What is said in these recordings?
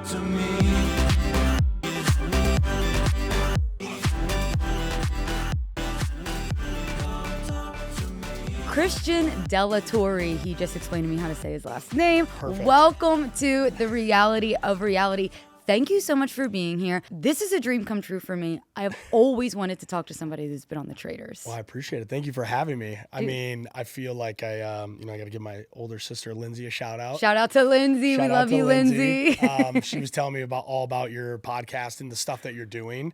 to me. Christian Della Torre. He just explained to me how to say his last name. Perfect. Welcome to the reality of reality. Thank you so much for being here. This is a dream come true for me. I have always wanted to talk to somebody who's been on the Traitors. Well, I appreciate it. Thank you for having me. I mean, I feel like I got to give my older sister Lindsay a shout out. Shout out to Lindsay. We love you, Lindsay. She was telling me all about your podcast and the stuff that you're doing,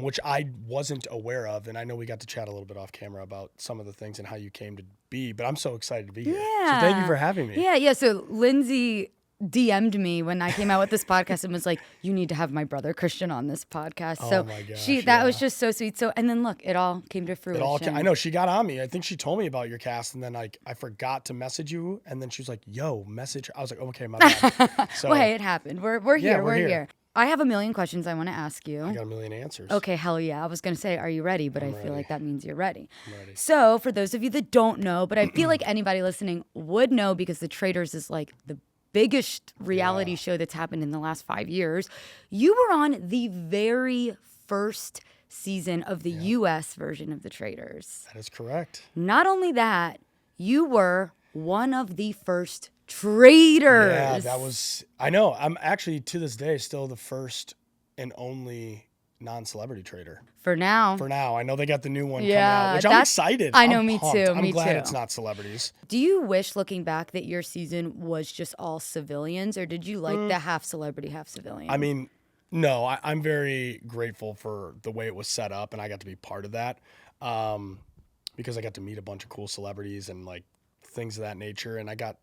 which I wasn't aware of. And I know we got to chat a little bit off camera about some of the things and how you came to be, but I'm so excited to be here. Yeah. So thank you for having me. Yeah. So Lindsay DM'd me when I came out with this podcast and was like, you need to have my brother Christian on this podcast. So my gosh, that was just so sweet. So, and then look, it all came to fruition. I know she got on me. I think she told me about your cast, and then I forgot to message you, and then she was like, yo, message. I was like, okay, my bad. So, well, hey, it happened. We're here. We're here. here. I have a million questions I want to ask you. I got a million answers. Okay, hell yeah. I was going to say, are you ready? But I feel like that means you're ready. I'm ready. So for those of you that don't know, but I feel like anybody listening would know because The Traitors is like the biggest reality show that's happened in the last 5 years. You were on the very first season of the US version of The Traitors. That is correct. Not only that, you were one of the first Traitors. Yeah, that was, I know. I'm actually, to this day, still the first and only non-celebrity traitor. For now. I know they got the new one coming out, which I'm excited. I know, I'm me pumped. too. I'm me glad too. it's not celebrities. Do you wish, looking back, that your season was just all civilians, or did you like the half celebrity, half civilian? I mean, no, I'm very grateful for the way it was set up, and I got to be part of that because I got to meet a bunch of cool celebrities and like things of that nature. And I think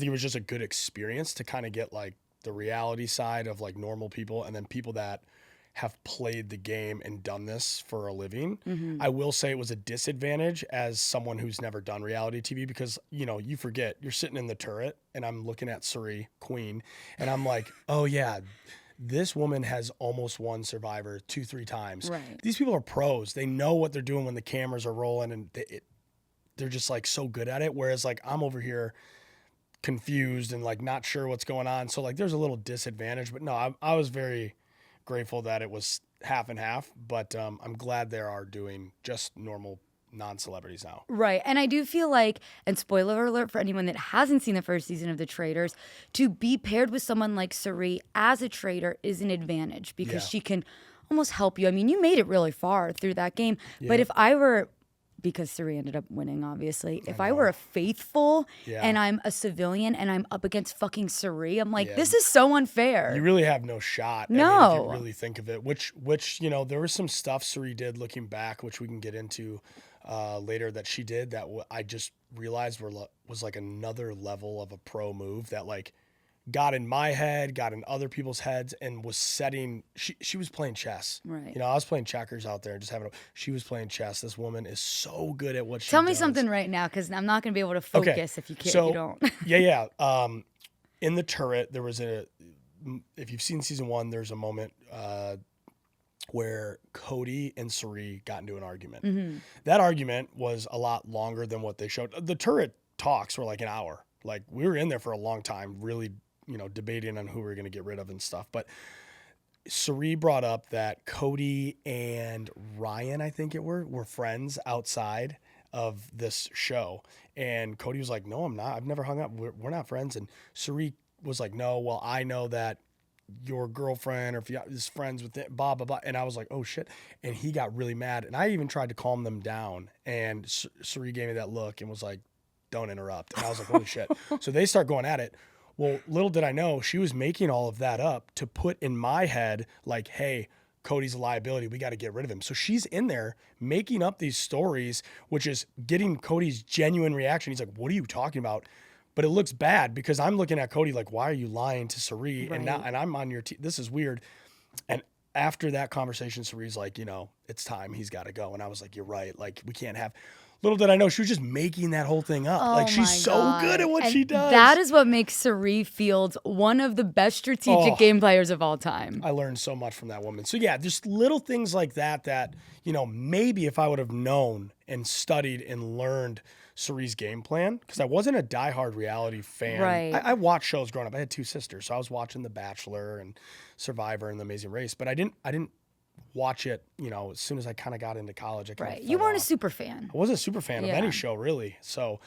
it was just a good experience to kind of get like the reality side of like normal people and then people that have played the game and done this for a living. Mm-hmm. I will say it was a disadvantage as someone who's never done reality TV because, you forget you're sitting in the turret and I'm looking at Cirie, Queen, and I'm like, oh yeah, this woman has almost won Survivor 2-3 times. Right. These people are pros. They know what they're doing when the cameras are rolling and they're just like so good at it. Whereas like I'm over here confused and like not sure what's going on. So like there's a little disadvantage, but no, I was very grateful that it was half and half, but I'm glad they are doing just normal non-celebrities now. Right. And I do feel like, and spoiler alert for anyone that hasn't seen the first season of The Traitors, to be paired with someone like Cirie as a traitor is an advantage because she can almost help you. I mean, you made it really far through that game, but if I were, because Cirie ended up winning, obviously. If I were a faithful and I'm a civilian and I'm up against fucking Cirie, I'm like, this is so unfair. You really have no shot. No. I mean, if you really think of it, which there was some stuff Cirie did looking back, which we can get into later that she did that I just realized was like another level of a pro move that like got in my head, got in other people's heads, and was setting. She was playing chess. Right. I was playing checkers out there and just she was playing chess. This woman is so good at what she does. Tell me something right now, because I'm not going to be able to focus if you can't. So, you don't. yeah. In the turret, there was if you've seen season 1, there's a moment where Cody and Cirie got into an argument. Mm-hmm. That argument was a lot longer than what they showed. The turret talks were like an hour. Like we were in there for a long time, really, debating on who we were going to get rid of and stuff. But Cirie brought up that Cody and Ryan, I think were friends outside of this show. And Cody was like, no, I'm not. I've never hung up. We're not friends. And Cirie was like, no, well, I know that your girlfriend or is friends with it, blah, blah, blah. And I was like, oh shit. And he got really mad. And I even tried to calm them down. And Cirie gave me that look and was like, don't interrupt. And I was like, holy shit. So they start going at it. Well, little did I know, she was making all of that up to put in my head, like, hey, Cody's a liability. We got to get rid of him. So she's in there making up these stories, which is getting Cody's genuine reaction. He's like, what are you talking about? But it looks bad because I'm looking at Cody like, why are you lying to Cirie? Right. And I'm on your team. This is weird. And after that conversation, Cirie's like, it's time. He's got to go. And I was like, you're right. Like, we can't have... Little did I know she was just making that whole thing up. Like she's so good at what she does. That is what makes Cirie Fields one of the best strategic game players of all time. I learned so much from that woman. So yeah, just little things like that maybe if I would have known and studied and learned Cirie's game plan, because I wasn't a diehard reality fan. Right. I watched shows growing up. I had 2 sisters, so I was watching The Bachelor and Survivor and The Amazing Race, but I didn't watch it, as soon as I kind of got into college. Right. You weren't a super fan. I wasn't a super fan of Yeah. any show, really. So,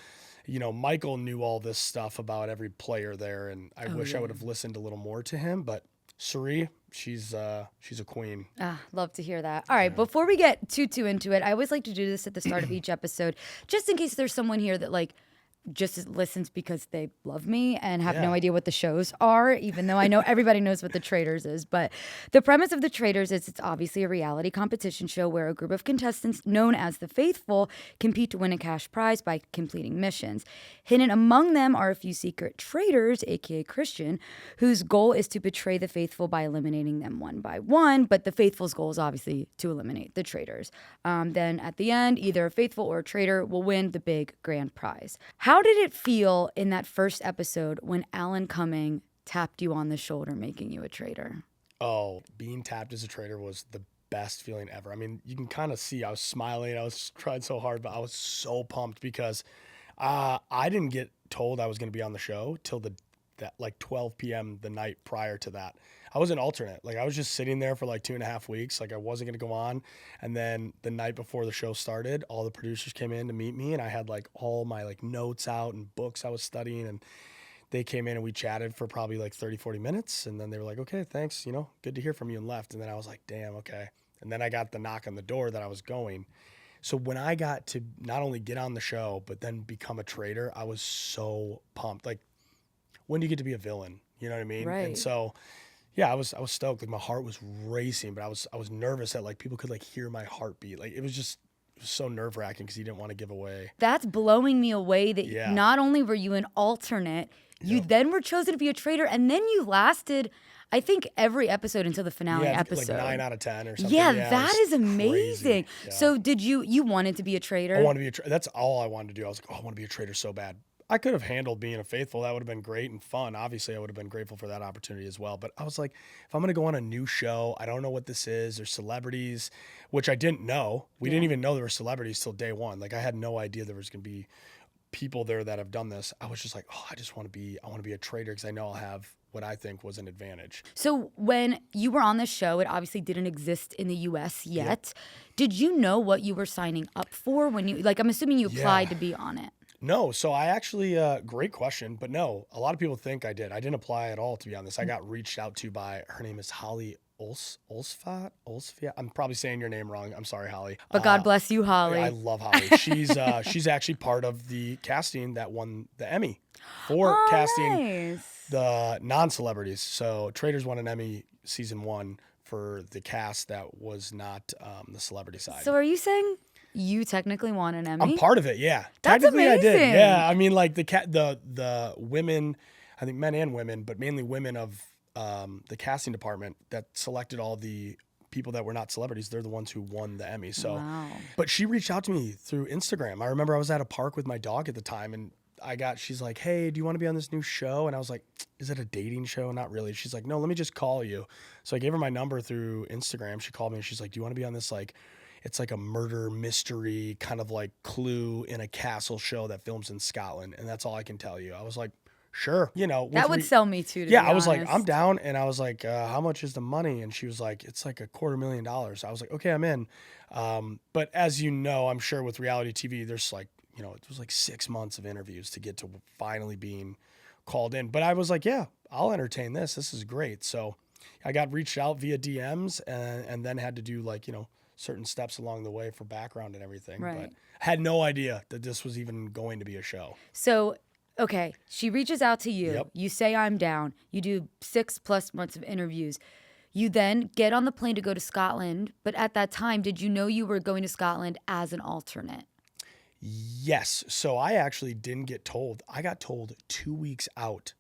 Michael knew all this stuff about every player there, and I wish I would have listened a little more to him. But Cirie, she's a queen. Love to hear that. All right, before we get too into it, I always like to do this at the start of each episode, just in case there's someone here that just listens because they love me and have no idea what the shows are, even though I know everybody knows what the Traitors is. But the premise of the Traitors is it's obviously a reality competition show where a group of contestants known as the Faithful compete to win a cash prize by completing missions. Hidden among them are a few secret traitors, aka Christian, whose goal is to betray the Faithful by eliminating them one by one. But the Faithful's goal is obviously to eliminate the traitors. Then at the end, either a Faithful or a traitor will win the big grand prize. How did it feel in that first episode when Alan Cumming tapped you on the shoulder, making you a traitor? Oh, being tapped as a traitor was the best feeling ever. I mean, you can kind of see I was smiling. I was trying so hard, but I was so pumped because I didn't get told I was going to be on the show till that 12 p.m. the night prior to that. I was an alternate. I was just sitting there for 2.5 weeks. I wasn't going to go on. And then the night before the show started, all the producers came in to meet me, and I had all my notes out and books I was studying, and they came in and we chatted for probably 30, 40 minutes. And then they were like, okay, thanks. Good to hear from you, and left. And then I was like, damn, okay. And then I got the knock on the door that I was going. So when I got to not only get on the show, but then become a traitor, I was so pumped. When do you get to be a villain? You know what I mean? Right. And so, yeah, I was stoked. My heart was racing, but I was nervous that people could hear my heartbeat. It was so nerve wracking because you didn't want to give away. That's blowing me away that not only were you an alternate, you then were chosen to be a traitor, and then you lasted, I think, every episode until the finale episode. 9 out of 10 or something. Yeah, that is amazing. Yeah. So did you wanted to be a traitor? I wanted to be a traitor. That's all I wanted to do. I was like, I want to be a traitor so bad. I could have handled being a Faithful. That would have been great and fun. Obviously, I would have been grateful for that opportunity as well. But I was like, if I'm going to go on a new show, I don't know what this is. There's celebrities, which I didn't know. We didn't even know there were celebrities till day one. I had no idea there was going to be people there that have done this. I was just like, I want to be a traitor because I know I'll have what I think was an advantage. So when you were on the show, it obviously didn't exist in the US yet. Yep. Did you know what you were signing up for when you, I'm assuming you applied to be on it? No. So I actually, great question, but no, a lot of people think I did. I didn't apply at all, to be honest. I got reached out to by, her name is Holly Olsfat. I'm probably saying your name wrong. I'm sorry, Holly. But God bless you, Holly. I love Holly. She's actually part of the casting that won the Emmy for casting the non-celebrities. So Traitors won an Emmy season 1 for the cast that was not the celebrity side. So are you saying you technically won an Emmy? I'm part of it, yeah. That's Technically amazing. I did. Yeah. I mean, the women, I think men and women, but mainly women of the casting department that selected all the people that were not celebrities, they're the ones who won the Emmy. So, But she reached out to me through Instagram. I remember I was at a park with my dog at the time, and she's like, hey, do you want to be on this new show? And I was like, is it a dating show? Not really. She's like, no, let me just call you. So I gave her my number through Instagram. She called me and she's like, do you want to be on this, it's a murder mystery kind of Clue in a castle show that films in Scotland. And that's all I can tell you. I was like, sure. That would sell me too, to yeah, be I was honest. like, I'm down. And I was like, how much is the money? And she was like, it's $250,000. I was like, okay, I'm in. But as you know, I'm sure with reality TV, there's it was 6 months of interviews to get to finally being called in. But I was like, yeah, I'll entertain this. This is great. So I got reached out via DMs and then had to do certain steps along the way for background and everything. Right. But I had no idea that this was even going to be a show. So, okay, she reaches out to you. Yep. You say, I'm down. You do 6+ months of interviews. You then get on the plane to go to Scotland. But at that time, did you know you were going to Scotland as an alternate? Yes. So I actually didn't get told. I got told 2 weeks out,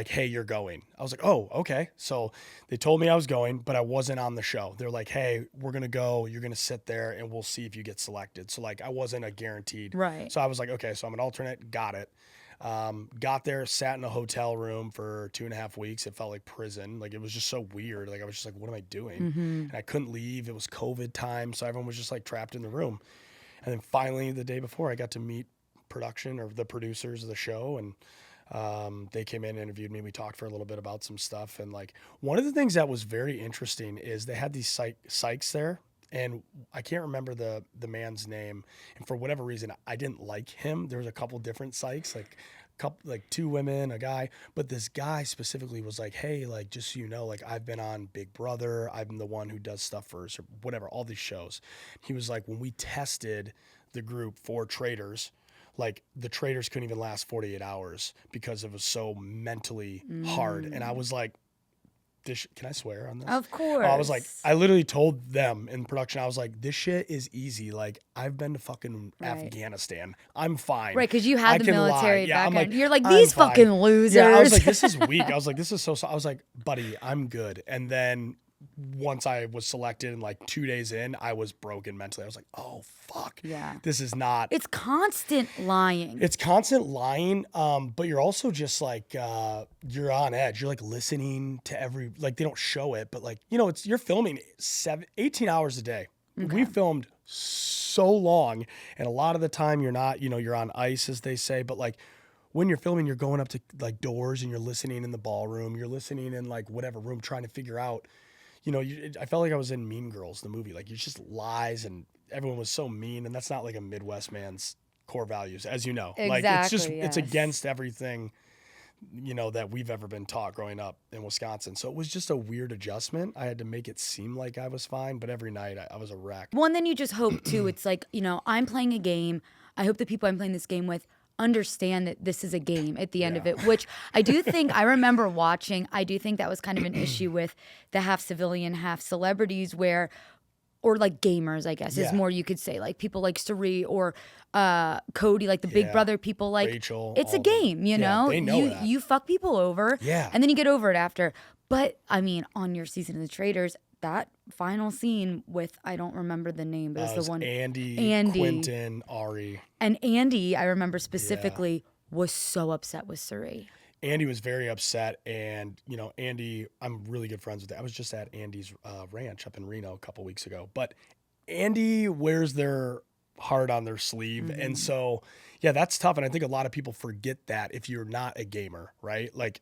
hey, you're going. I was like, oh, okay. So they told me I was going, but I wasn't on the show. They're like, hey, we're going to go. You're going to sit there and we'll see if you get selected. So I wasn't a guaranteed. Right. So I was like, okay, so I'm an alternate. Got it. Got there, sat in a hotel room for 2.5 weeks. It felt like prison. It was just so weird. I was just like, what am I doing? Mm-hmm. And I couldn't leave. It was COVID time. So everyone was just trapped in the room. And then finally the day before I got to meet production or the producers of the show, and they came in and interviewed me. We talked for a little bit about some stuff. And like one of the things that was very interesting is they had these psychs there, and I can't remember the man's name. And for whatever reason, I didn't like him. There was a couple different psychs, like two women, a guy, but this guy specifically was like, hey, like, just so you know, like I've been on Big Brother. I'm the one who does stuff for us or whatever, all these shows. He was like, when we tested the group for Traitors, like the Traitors couldn't even last 48 hours because it was so mentally hard. And I was like, can I swear on this? Of course. I was like, I literally told them in production, I was like, this shit is easy. Like, I've been to fucking Afghanistan. I'm fine. Right, because you had the military background. Like, you're like, these fucking losers. Yeah, I was like, this is weak. I was like, this is so. I was like, buddy, I'm good. And then once I was selected and like 2 days in, I was broken mentally. I was like, oh, fuck. Yeah. This is not. It's constant lying. It's constant lying. But you're also just like, you're on edge. You're like listening to every, like they don't show it, but like, you know, you're filming 18 hours a day. Okay. We filmed so long. And a lot of the time you're not, you know, you're on ice, as they say, but like, when you're filming, you're going up to like doors and you're listening in the ballroom. You're listening in like whatever room, trying to figure out, you know, I felt like I was in Mean Girls, the movie. Like, it's just lies and everyone was so mean. And that's not like a Midwest man's core values, as you know. Exactly, like, it's just, yes. It's against everything, you know, that we've ever been taught growing up in Wisconsin. So it was just a weird adjustment. I had to make it seem like I was fine, but every night I was a wreck. Well, and then you just hope too, it's like, you know, I'm playing a game. I hope the people I'm playing this game with understand that this is a game at the end of it, which I do think, I remember watching, I do think that was kind of an issue with the half civilian, half celebrities where, or like gamers, I guess, is more you could say, like people like Cirie or Cody, like the Big Brother people, like Rachel, it's a game, you know? They know that. You fuck people over, and then you get over it after. But I mean, on your season of the Traitors, that final scene with, I don't remember the name, but it was the one. Andy, Quentin, Arie. And Andy, I remember specifically, was so upset with Cirie. Andy was very upset. And, you know, Andy, I'm really good friends with him. I was just at Andy's ranch up in Reno a couple weeks ago. But Andy wears their heart on their sleeve. Mm-hmm. And so, yeah, that's tough. And I think a lot of people forget that if you're not a gamer, right? Like,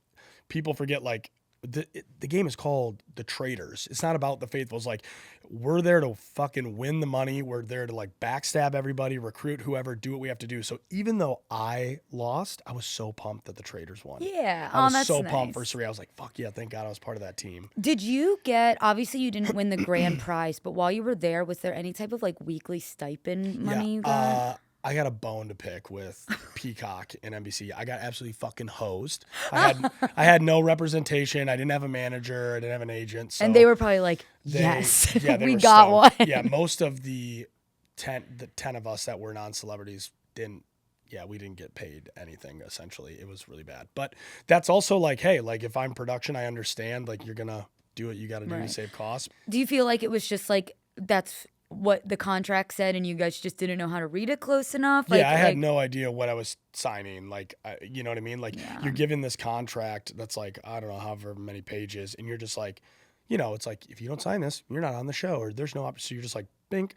people forget, like, the game is called The Traitors. It's not about the faithfuls. Like, we're there to fucking win the money. We're there to like backstab everybody, recruit whoever, do what we have to do. So even though I lost, I was so pumped that the Traitors won. Yeah. I was that's so nice. pumped for Cirie. I was like, fuck yeah, thank God I was part of that team. Did you get, obviously you didn't win the grand prize, but while you were there, was there any type of like weekly stipend money you got? I got a bone to pick with Peacock and NBC. I got absolutely fucking hosed. I had no representation. I didn't have a manager. I didn't have an agent. So and they were probably like, yes, we got one. Yeah, most of the 10 of us that were non-celebrities we didn't get paid anything, essentially. It was really bad. But that's also like, hey, like if I'm production, I understand, like you're going to do what you got to do to save costs. Do you feel like it was just like, that's what the contract said and you guys just didn't know how to read it close enough? Like, I had no idea what I was signing. Like, you know what I mean? Like, you're given this contract that's like, I don't know, however many pages, and you're just like, you know, it's like, if you don't sign this, you're not on the show, or there's no option. So you're just like, bink.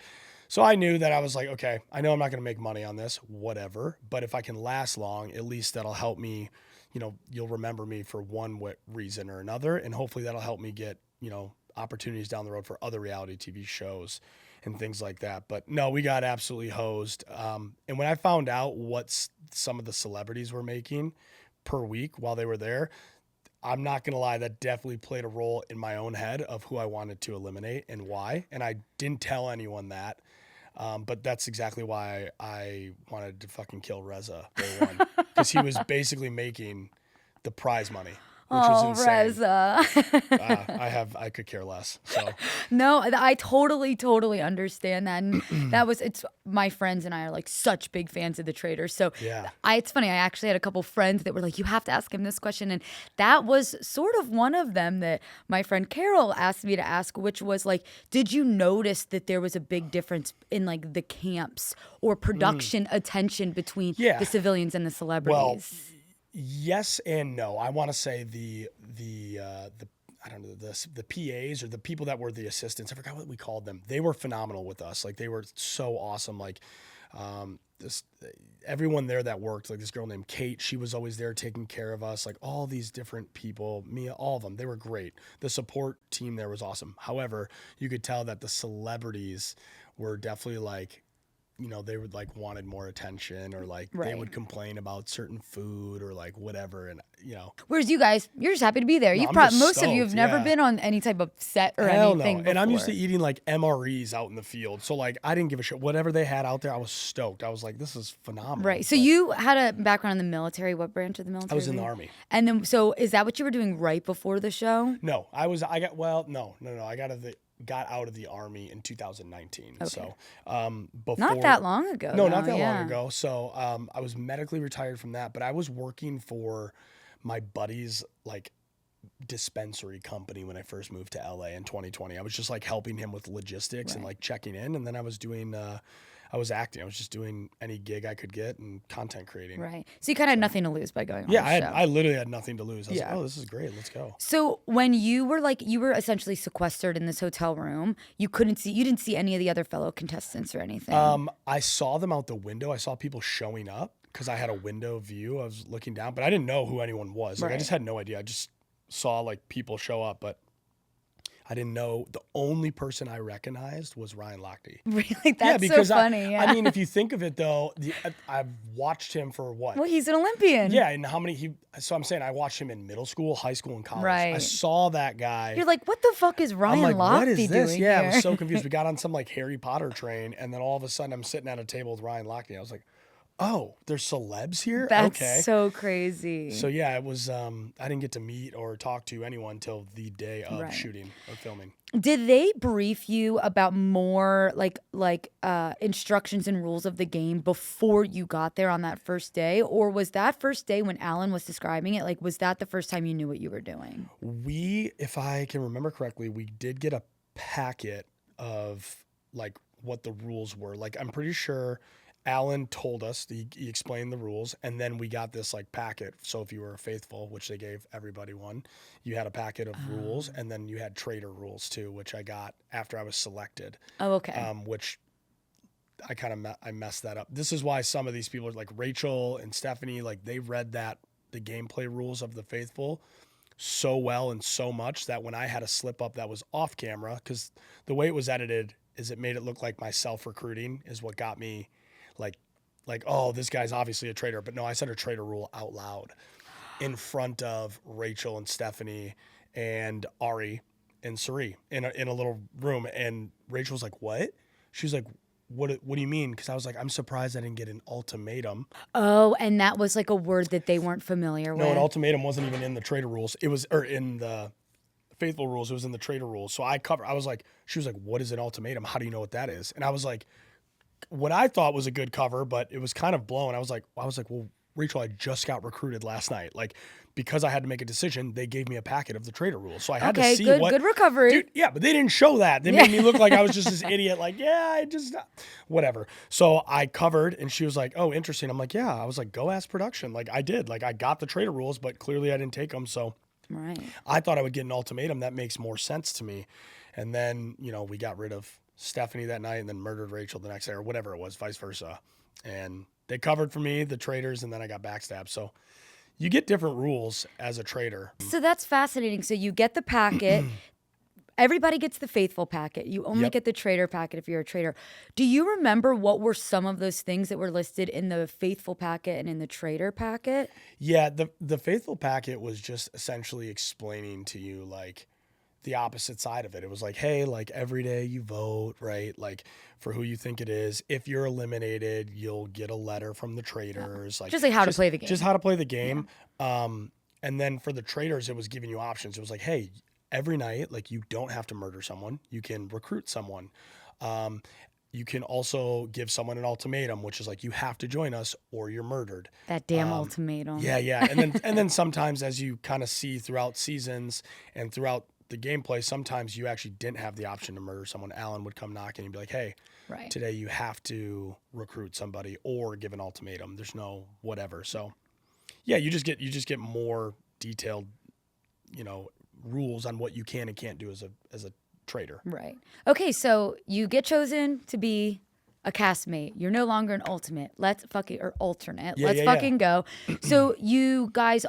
So I knew that I was like, okay, I know I'm not going to make money on this, whatever. But if I can last long, at least that'll help me, you know, you'll remember me for one reason or another. And hopefully that'll help me get, you know, opportunities down the road for other reality TV shows and things like that. But no, we got absolutely hosed. And when I found out what some of the celebrities were making per week while they were there, I'm not going to lie, that definitely played a role in my own head of who I wanted to eliminate and why. And I didn't tell anyone that. But that's exactly why I wanted to fucking kill Reza day one. Because he was basically making the prize money. Which was insane. Reza. I could care less. So no, I totally understand that. And it's my friends and I are like such big fans of the Traitors. So it's funny. I actually had a couple friends that were like, you have to ask him this question. And that was sort of one of them that my friend Carol asked me to ask, which was like, did you notice that there was a big difference in like the camps or production attention between the civilians and the celebrities? Well, yes and no. I want to say the I don't know, the PAs or the people that were the assistants, I forgot what we called them. They were phenomenal with us. Like, they were so awesome. Like, This everyone there that worked, like this girl named Kate, she was always there taking care of us. Like all these different people, Mia, all of them, they were great. The support team there was awesome. However, you could tell that the celebrities were definitely like, they would like wanted more attention, or like they would complain about certain food or like whatever. And whereas you guys, you're just happy to be there. No, You've I'm probably, just most of you have never stoked, been on any type of set or hell anything no. before. And I'm used to eating like MREs out in the field. So like I didn't give a shit. Whatever they had out there, I was stoked. I was like, this is phenomenal. Right. So you had a background in the military. What branch of the military? I was in the Army. And then, so is that what you were doing right before the show? No, I got out of the Army in 2019. Okay. So before, not that long ago. No, not that long ago. So I was medically retired from that, but I was working for my buddy's like dispensary company when I first moved to LA in 2020. I was just like helping him with logistics and like checking in, and then I was doing I was acting. I was just doing any gig I could get and content creating. Right. So you kind of had nothing to lose by going on the show. I literally had nothing to lose. I was like, oh, this is great. Let's go. So when you were essentially sequestered in this hotel room, you didn't see any of the other fellow contestants or anything. I saw them out the window. I saw people showing up because I had a window view. I was looking down, but I didn't know who anyone was. Like I just had no idea. I just saw like people show up, but I didn't know. The only person I recognized was Ryan Lochte. Really? That's so funny. I mean, if you think of it though, I've watched him for what? Well, he's an Olympian. Yeah, and so I'm saying I watched him in middle school, high school, and college. Right. I saw that guy. You're like, what the fuck is Ryan I'm like, Lochte what is this? doing Yeah, here? I was so confused. We got on some like Harry Potter train, and then all of a sudden I'm sitting at a table with Ryan Lochte. I was like, oh, there's celebs here? That's okay. so crazy. So yeah, it was, I didn't get to meet or talk to anyone until the day of shooting or filming. Did they brief you about more like instructions and rules of the game before you got there on that first day? Or was that first day when Alan was describing it, like, was that the first time you knew what you were doing? If I can remember correctly, we did get a packet of like what the rules were. Like, I'm pretty sure Alan told us, he explained the rules, and then we got this like packet. So if you were faithful, which they gave everybody one, you had a packet of rules, and then you had traitor rules too, which I got after I was selected. Oh, okay. Which I kind of I messed that up. This is why some of these people, like Rachel and Stephanie, like they read the gameplay rules of the faithful so well and so much that when I had a slip up that was off camera, because the way it was edited is it made it look like my self-recruiting is what got me like, oh, this guy's obviously a traitor. But no, I said a traitor rule out loud in front of Rachel and Stephanie and Arie and Cirie in a little room. And Rachel was like, what? She was like, what do you mean? Because I was like, I'm surprised I didn't get an ultimatum. Oh, and that was like a word that they weren't familiar with. No, an ultimatum wasn't even in the traitor rules. It was, or in the faithful rules, it was in the traitor rules. So I was like, she was like, what is an ultimatum? How do you know what that is? And I was like, what I thought was a good cover, but it was kind of blown. I was like, well, Rachel, I just got recruited last night. Like, because I had to make a decision, they gave me a packet of the traitor rules. So I had to see good recovery. Dude, yeah, but they didn't show that. They made me look like I was just this idiot. Like, yeah, I just, whatever. So I covered, and she was like, oh, interesting. I'm like, yeah. I was like, go ask production. Like, I did. Like, I got the traitor rules, but clearly I didn't take them. So right. I thought I would get an ultimatum. That makes more sense to me. And then, we got rid of Stephanie that night and then murdered Rachel the next day, or whatever it was, vice versa. And they covered for me, the traitors, and then I got backstabbed. So you get different rules as a traitor. So that's fascinating. So you get the packet. Everybody gets the faithful packet. You only get the traitor packet if you're a traitor. Do you remember what were some of those things that were listed in the faithful packet and in the traitor packet? Yeah, the faithful packet was just essentially explaining to you, like, the opposite side of it. It was like, hey, like every day you vote, right? Like for who you think it is. If you're eliminated, you'll get a letter from the traitors. Like just like how to play the game. Just how to play the game. Yeah. And then for the traitors, it was giving you options. It was like, hey, every night, like you don't have to murder someone. You can recruit someone. You can also give someone an ultimatum, which is like, you have to join us or you're murdered. That damn ultimatum. Yeah. And then sometimes, as you kind of see throughout seasons and throughout the gameplay, sometimes you actually didn't have the option to murder someone. Alan would come knocking and be like, hey, today you have to recruit somebody or give an ultimatum. There's no whatever. So yeah, you just get more detailed, rules on what you can and can't do as a traitor. Right. Okay, so you get chosen to be a castmate. You're no longer an ultimate. Let's fucking or alternate. Yeah, Let's fucking go. So you guys,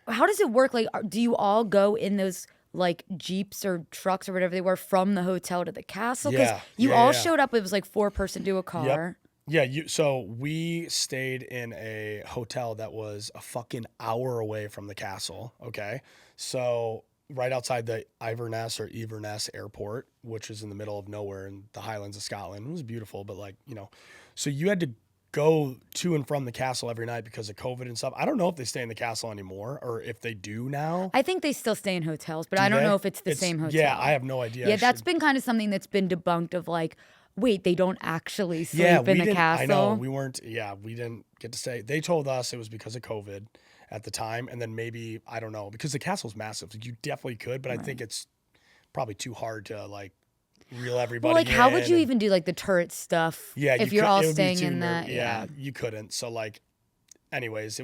how does it work? Like, do you all go in those like Jeeps or trucks or whatever they were from the hotel to the castle? Because you all showed up. It was like 4-person to a car. Yep. Yeah, so we stayed in a hotel that was a fucking hour away from the castle, okay? So right outside the Inverness airport, which is in the middle of nowhere in the Highlands of Scotland. It was beautiful, but like, so you had to go to and from the castle every night because of COVID and stuff. I don't know if they stay in the castle anymore or if they do now. I think they still stay in hotels, but I don't know if it's the same hotel. Yeah, I have no idea. Yeah, that's been kind of something that's been debunked of like, wait, they don't actually sleep in the castle. I know. We didn't get to stay. They told us it was because of COVID at the time. And then maybe, I don't know, because the castle's massive. You definitely could, but I think it's probably too hard to like reel everybody in. How would you even do like the turret stuff if you're all staying in that? Yeah, you couldn't. So like, anyways,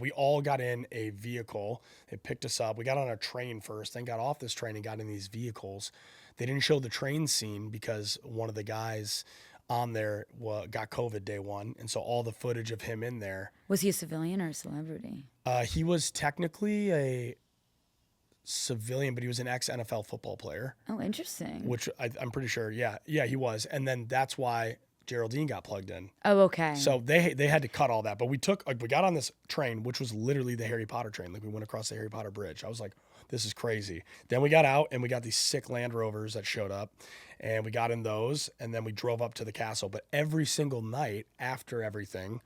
we all got in a vehicle. It picked us up. We got on a train first, then got off this train and got in these vehicles. They didn't show the train scene because one of the guys on there got COVID day one. And so all the footage of him in there. Was he a civilian or a celebrity? He was technically a civilian, but he was an ex-NFL football player. Oh, interesting. Which I'm pretty sure, yeah, he was. And then that's why Geraldine got plugged in. Oh, okay. So they had to cut all that. But we got on this train, which was literally the Harry Potter train. Like we went across the Harry Potter bridge. I was like, this is crazy. Then we got out and we got these sick Land Rovers that showed up and we got in those and then we drove up to the castle. But every single night after everything,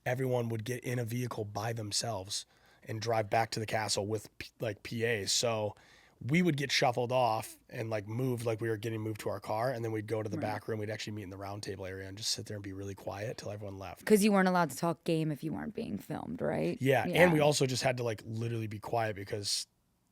everyone would get in a vehicle by themselves and drive back to the castle with like PAs. So we would get shuffled off and like moved, like we were getting moved to our car. And then we'd go to the back room. We'd actually meet in the round table area and just sit there and be really quiet till everyone left. Because you weren't allowed to talk game if you weren't being filmed, right? Yeah. And we also just had to like literally be quiet because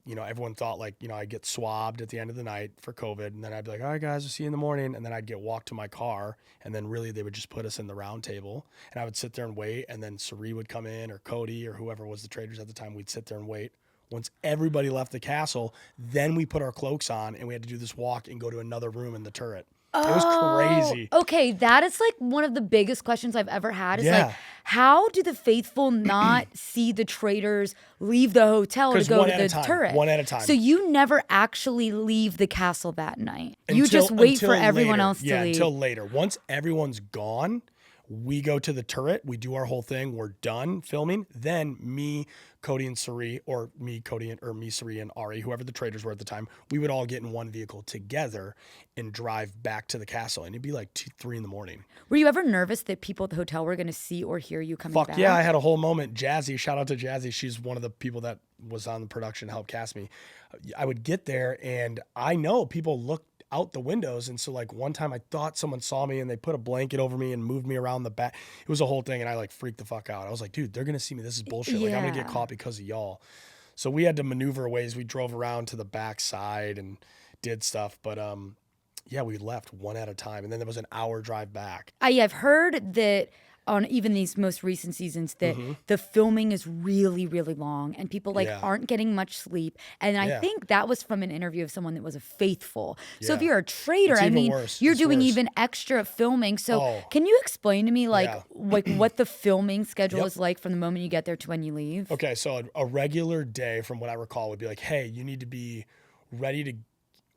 everyone thought like, I'd get swabbed at the end of the night for COVID. And then I'd be like, all right, guys, I'll see you in the morning. And then I'd get walked to my car. And then really they would just put us in the round table. And I would sit there and wait. And then Cirie would come in or Cody or whoever was the Traitors at the time. We'd sit there and wait. Once everybody left the castle, then we put our cloaks on and we had to do this walk and go to another room in the turret. It was crazy. Okay, that is like one of the biggest questions I've ever had. Is like, how do the faithful not see the Traitors leave the hotel to go to the turret? One at a time. So you never actually leave the castle that night. You just wait for everyone else to leave. Yeah, until later. Once everyone's gone, we go to the turret. We do our whole thing. We're done filming. Then me, Cody, and Cirie, or me, Cirie, and Arie, whoever the Traitors were at the time, we would all get in one vehicle together and drive back to the castle. And it'd be like 2, 3 in the morning. Were you ever nervous that people at the hotel were going to see or hear you coming back? Fuck yeah, I had a whole moment. Jazzy, shout out to Jazzy. She's one of the people that was on the production, helped cast me. I would get there and I know people looked out the windows. And so like one time I thought someone saw me and they put a blanket over me and moved me around the back. It was a whole thing. And I like freaked the fuck out. I was like, dude, they're going to see me. This is bullshit. Like I'm going to get caught because of y'all. So we had to maneuver ways. We drove around to the back side and did stuff. But we left one at a time. And then there was an hour drive back. I've heard that on even these most recent seasons that the filming is really, really long and people aren't getting much sleep. And I think that was from an interview of someone that was a faithful. So if you're a traitor, you're doing even extra filming. So can you explain to me like what the filming schedule is like from the moment you get there to when you leave? Okay, so a regular day from what I recall would be like, hey, you need to be ready to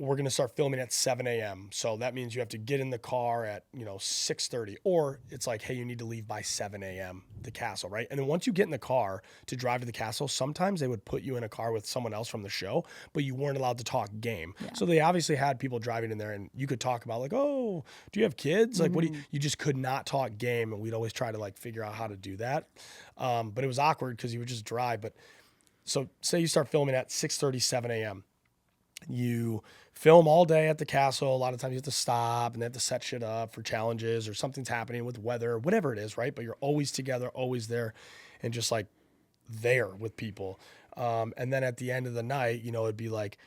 we're going to start filming at 7 a.m. So that means you have to get in the car at, 6:30, or it's like, hey, you need to leave by 7 a.m. the castle, right? And then once you get in the car to drive to the castle, sometimes they would put you in a car with someone else from the show, but you weren't allowed to talk game. Yeah. So they obviously had people driving in there and you could talk about like, oh, do you have kids? Like, what do you just could not talk game. And we'd always try to like figure out how to do that. But it was awkward because you would just drive. But so say you start filming at 6:30, 7 a.m. You film all day at the castle. A lot of times you have to stop and they have to set shit up for challenges or something's happening with weather, whatever it is, right? But you're always together, always there, and just like there with people. And then at the end of the night, it'd be like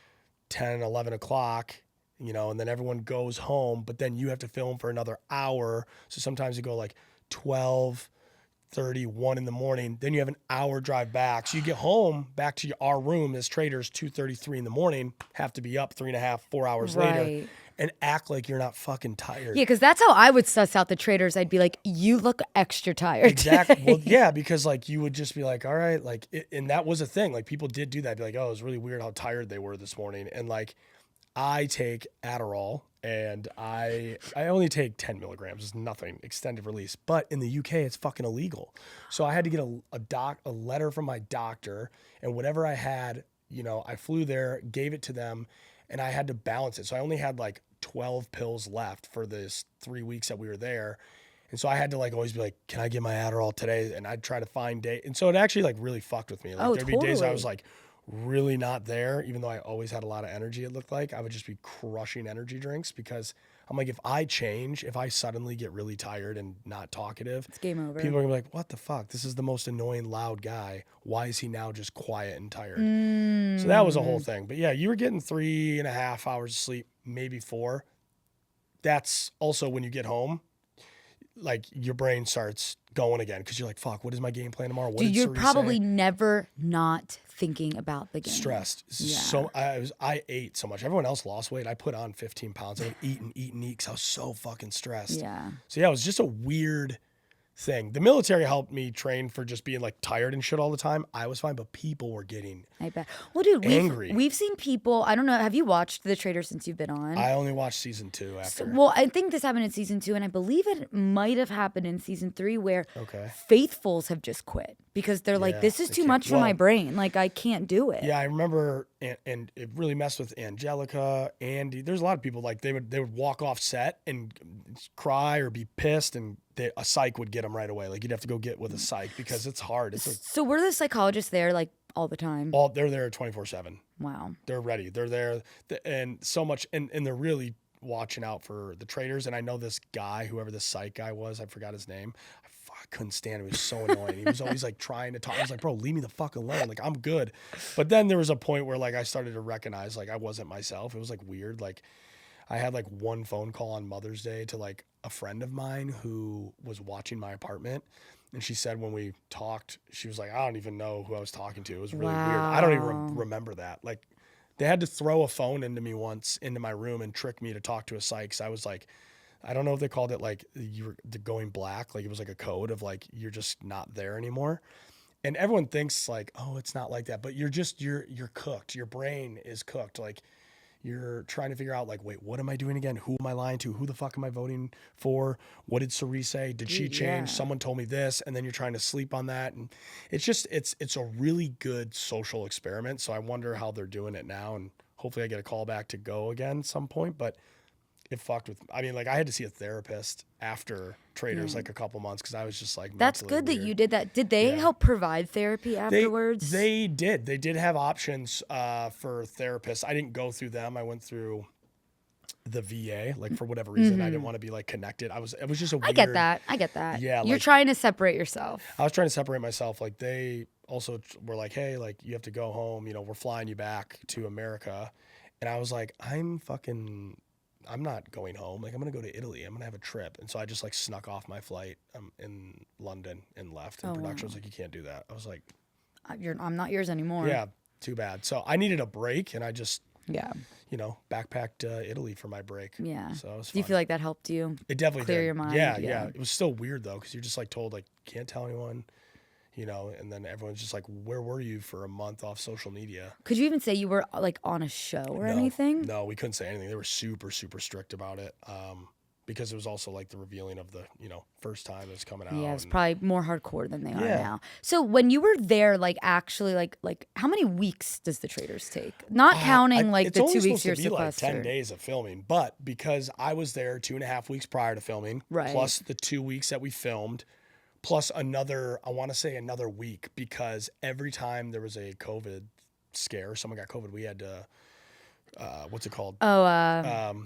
10, 11 o'clock, and then everyone goes home, but then you have to film for another hour. So sometimes you go like 12:30, 1 in the morning. Then you have an hour drive back. So you get home back to our room as Traitors 2:33 in the morning, have to be up 3.5, 4 hours later. and act like you're not fucking tired. Yeah, because that's how I would suss out the traitors. I'd be like, you look extra tired. Exactly. today." Well, yeah, because like you would just be like, all right, like, and that was a thing. Like people did do that. Be like, oh, it was really weird how tired they were this morning. And like, I take Adderall and I only take 10 milligrams. It's nothing, extended release. But in the UK, it's fucking illegal. So I had to get a letter from my doctor, and whatever I had, you know, I flew there, gave it to them, and I had to balance it. So I only had like 12 pills left for this 3 weeks that we were there. And so I had to like always be like, can I get my Adderall today? And I'd try to find day. And so it actually like really fucked with me. Like there'd be days I was like really not there, even though I always had a lot of energy. It looked like I would just be crushing energy drinks because I'm like, if I change, if I suddenly get really tired and not talkative, It's game over. people are gonna be like, what the fuck? This is the most annoying, loud guy. Why is he now just quiet and tired? So that was a whole thing. But yeah, you were getting 3.5 hours of sleep, maybe 4. That's also when you get home, like your brain starts going again because you're like, fuck, what is my game plan tomorrow? What Dude, did you're Cirie probably say? never not thinking about the game. Stressed. Yeah. So I ate so much. Everyone else lost weight. I put on 15 pounds. I would eat and eat and eat because I was so fucking stressed. Yeah. So yeah, it was just a weird thing. The military helped me train for just being like tired and shit all the time. I was fine, but people were getting I bet. Well, dude, angry. we've seen people. I don't know. Have you watched The Traitor since you've been on? I only watched season 2 after. Well, I think this happened in season 2, and I believe it might have happened in season 3, where Okay. faithfuls have just quit because they're like, Yeah, this is they too can't- much for my well, brain. Like, I can't do it. Yeah, I remember, and it really messed with Angelica, Andy. There's a lot of people like they would walk off set and cry or be pissed, and a psych would get them right away. Like you'd have to go get with a psych because it's hard. It's So were the psychologists there like all the time? they're there 24/7. Wow. They're ready. They're there, and so much, and they're really watching out for the traitors. And I know this guy, whoever this psych guy was, I forgot his name. I couldn't stand him. He was so annoying. He was always like trying to talk. I was like, bro, leave me the fuck alone. Like I'm good. But then there was a point where like I started to recognize like I wasn't myself. It was like weird. Like I had like one phone call on Mother's Day to like a friend of mine who was watching my apartment. And she said when we talked, she was like, I don't even know who I was talking to. It was really weird. I don't even remember that. Like they had to throw a phone into me once into my room and trick me to talk to a psych. So I was like, I don't know if they called it like you were going black. Like it was like a code of like, you're just not there anymore. And everyone thinks like, oh, it's not like that. But you're cooked. Your brain is cooked. Like you're trying to figure out like, wait, what am I doing again? Who am I lying to? Who the fuck am I voting for? What did Cirie say? Did she change? Yeah. Someone told me this. And then you're trying to sleep on that. And it's just, it's a really good social experiment. So I wonder how they're doing it now. And hopefully I get a call back to go again at some point. But it fucked with, I mean, like I had to see a therapist after Traitors like a couple months because I was just like, That's mentally good that weird. you did that. Did they help provide therapy afterwards? They did. They did have options for therapists. I didn't go through them. I went through the VA, like for whatever reason. I didn't want to be like connected. It was just a weird. I get that. Yeah, You're like- trying to separate yourself. I was trying to separate myself. Like they also were like, hey, like you have to go home. You know, we're flying you back to America. And I was like, I'm not going home. Like I'm going to go to Italy. I'm going to have a trip. And so I just like snuck off my flight in London and left. And production was like, you can't do that. I was like, I'm not yours anymore. yeah, too bad. So I needed a break and I just, Yeah. you know, backpacked Italy for my break. Yeah. So it was Do you fun. feel like that helped you? It definitely clear did. your mind? Yeah, Yeah. yeah. It was still weird though, because you're just like told like can't tell anyone, you know, and then everyone's just like, where were you for a month off social media? Could you even say you were like on a show or No, anything? No, we couldn't say anything. They were super, super strict about it. Because it was also like the revealing of the, you know, first time it was coming out. Yeah, it's and- probably more hardcore than they are Yeah. now. So when you were there, like actually, like how many weeks does the Traitors take? Not counting like it's the only 2 weeks supposed you're to be like sequestered. 10 days of filming, but because I was there 2.5 weeks prior to filming, Right. plus the 2 weeks that we filmed, plus another, I want to say another week, because every time there was a COVID scare, someone got COVID, we had to, what's it called?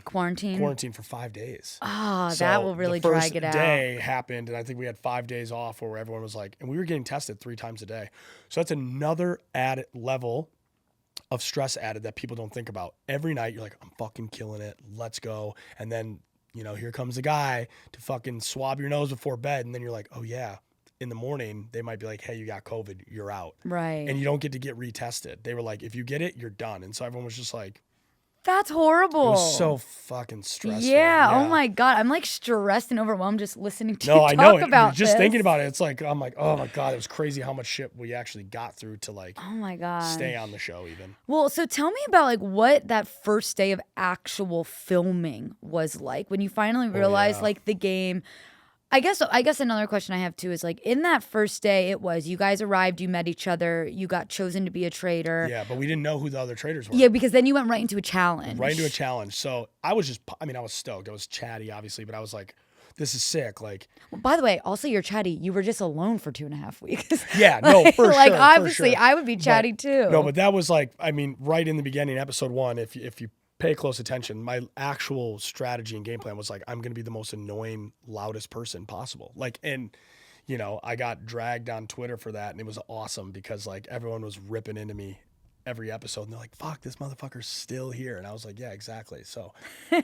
Quarantine. Quarantine for 5 days. Ah, So that will really the first drag it out. day happened, and I think we had 5 days off where everyone was like, and we were getting tested 3 times a day. So that's another added level of stress added that people don't think about. Every night you're like, I'm fucking killing it. Let's go. And then, you know, here comes the guy to fucking swab your nose before bed. And then you're like, oh yeah. In the morning, they might be like, hey, you got COVID, you're out. Right. And you don't get to get retested. They were like, if you get it, you're done. And so everyone was just like, That's horrible. It was so fucking stressful. Yeah. Oh my God. I'm like stressed and overwhelmed just listening to No, you I talk know. about Just this. thinking about it, it's like, I'm like, oh my God, it was crazy how much shit we actually got through to like Oh my God. stay on the show even. Well, so tell me about like what that first day of actual filming was like when you finally realized like the game. I guess another question I have too is like in that first day it was you guys arrived, you met each other, you got chosen to be a traitor. Yeah, but we didn't know who the other traitors were. Yeah, because then you went right into a challenge. Right into a challenge. So I was I was stoked. I was chatty, obviously, but I was like, this is sick. Like, Well, by the way, also you're chatty. You were just alone for 2.5 weeks. yeah, no, for like sure. obviously for sure. I would be chatty too. No, but that was like, I mean, right in the beginning, episode 1, if you pay close attention, my actual strategy and game plan was like, I'm going to be the most annoying, loudest person possible. Like, and, you know, I got dragged on Twitter for that, and it was awesome because like everyone was ripping into me every episode, and they're like, fuck, this motherfucker's still here. And I was like, yeah, exactly. So,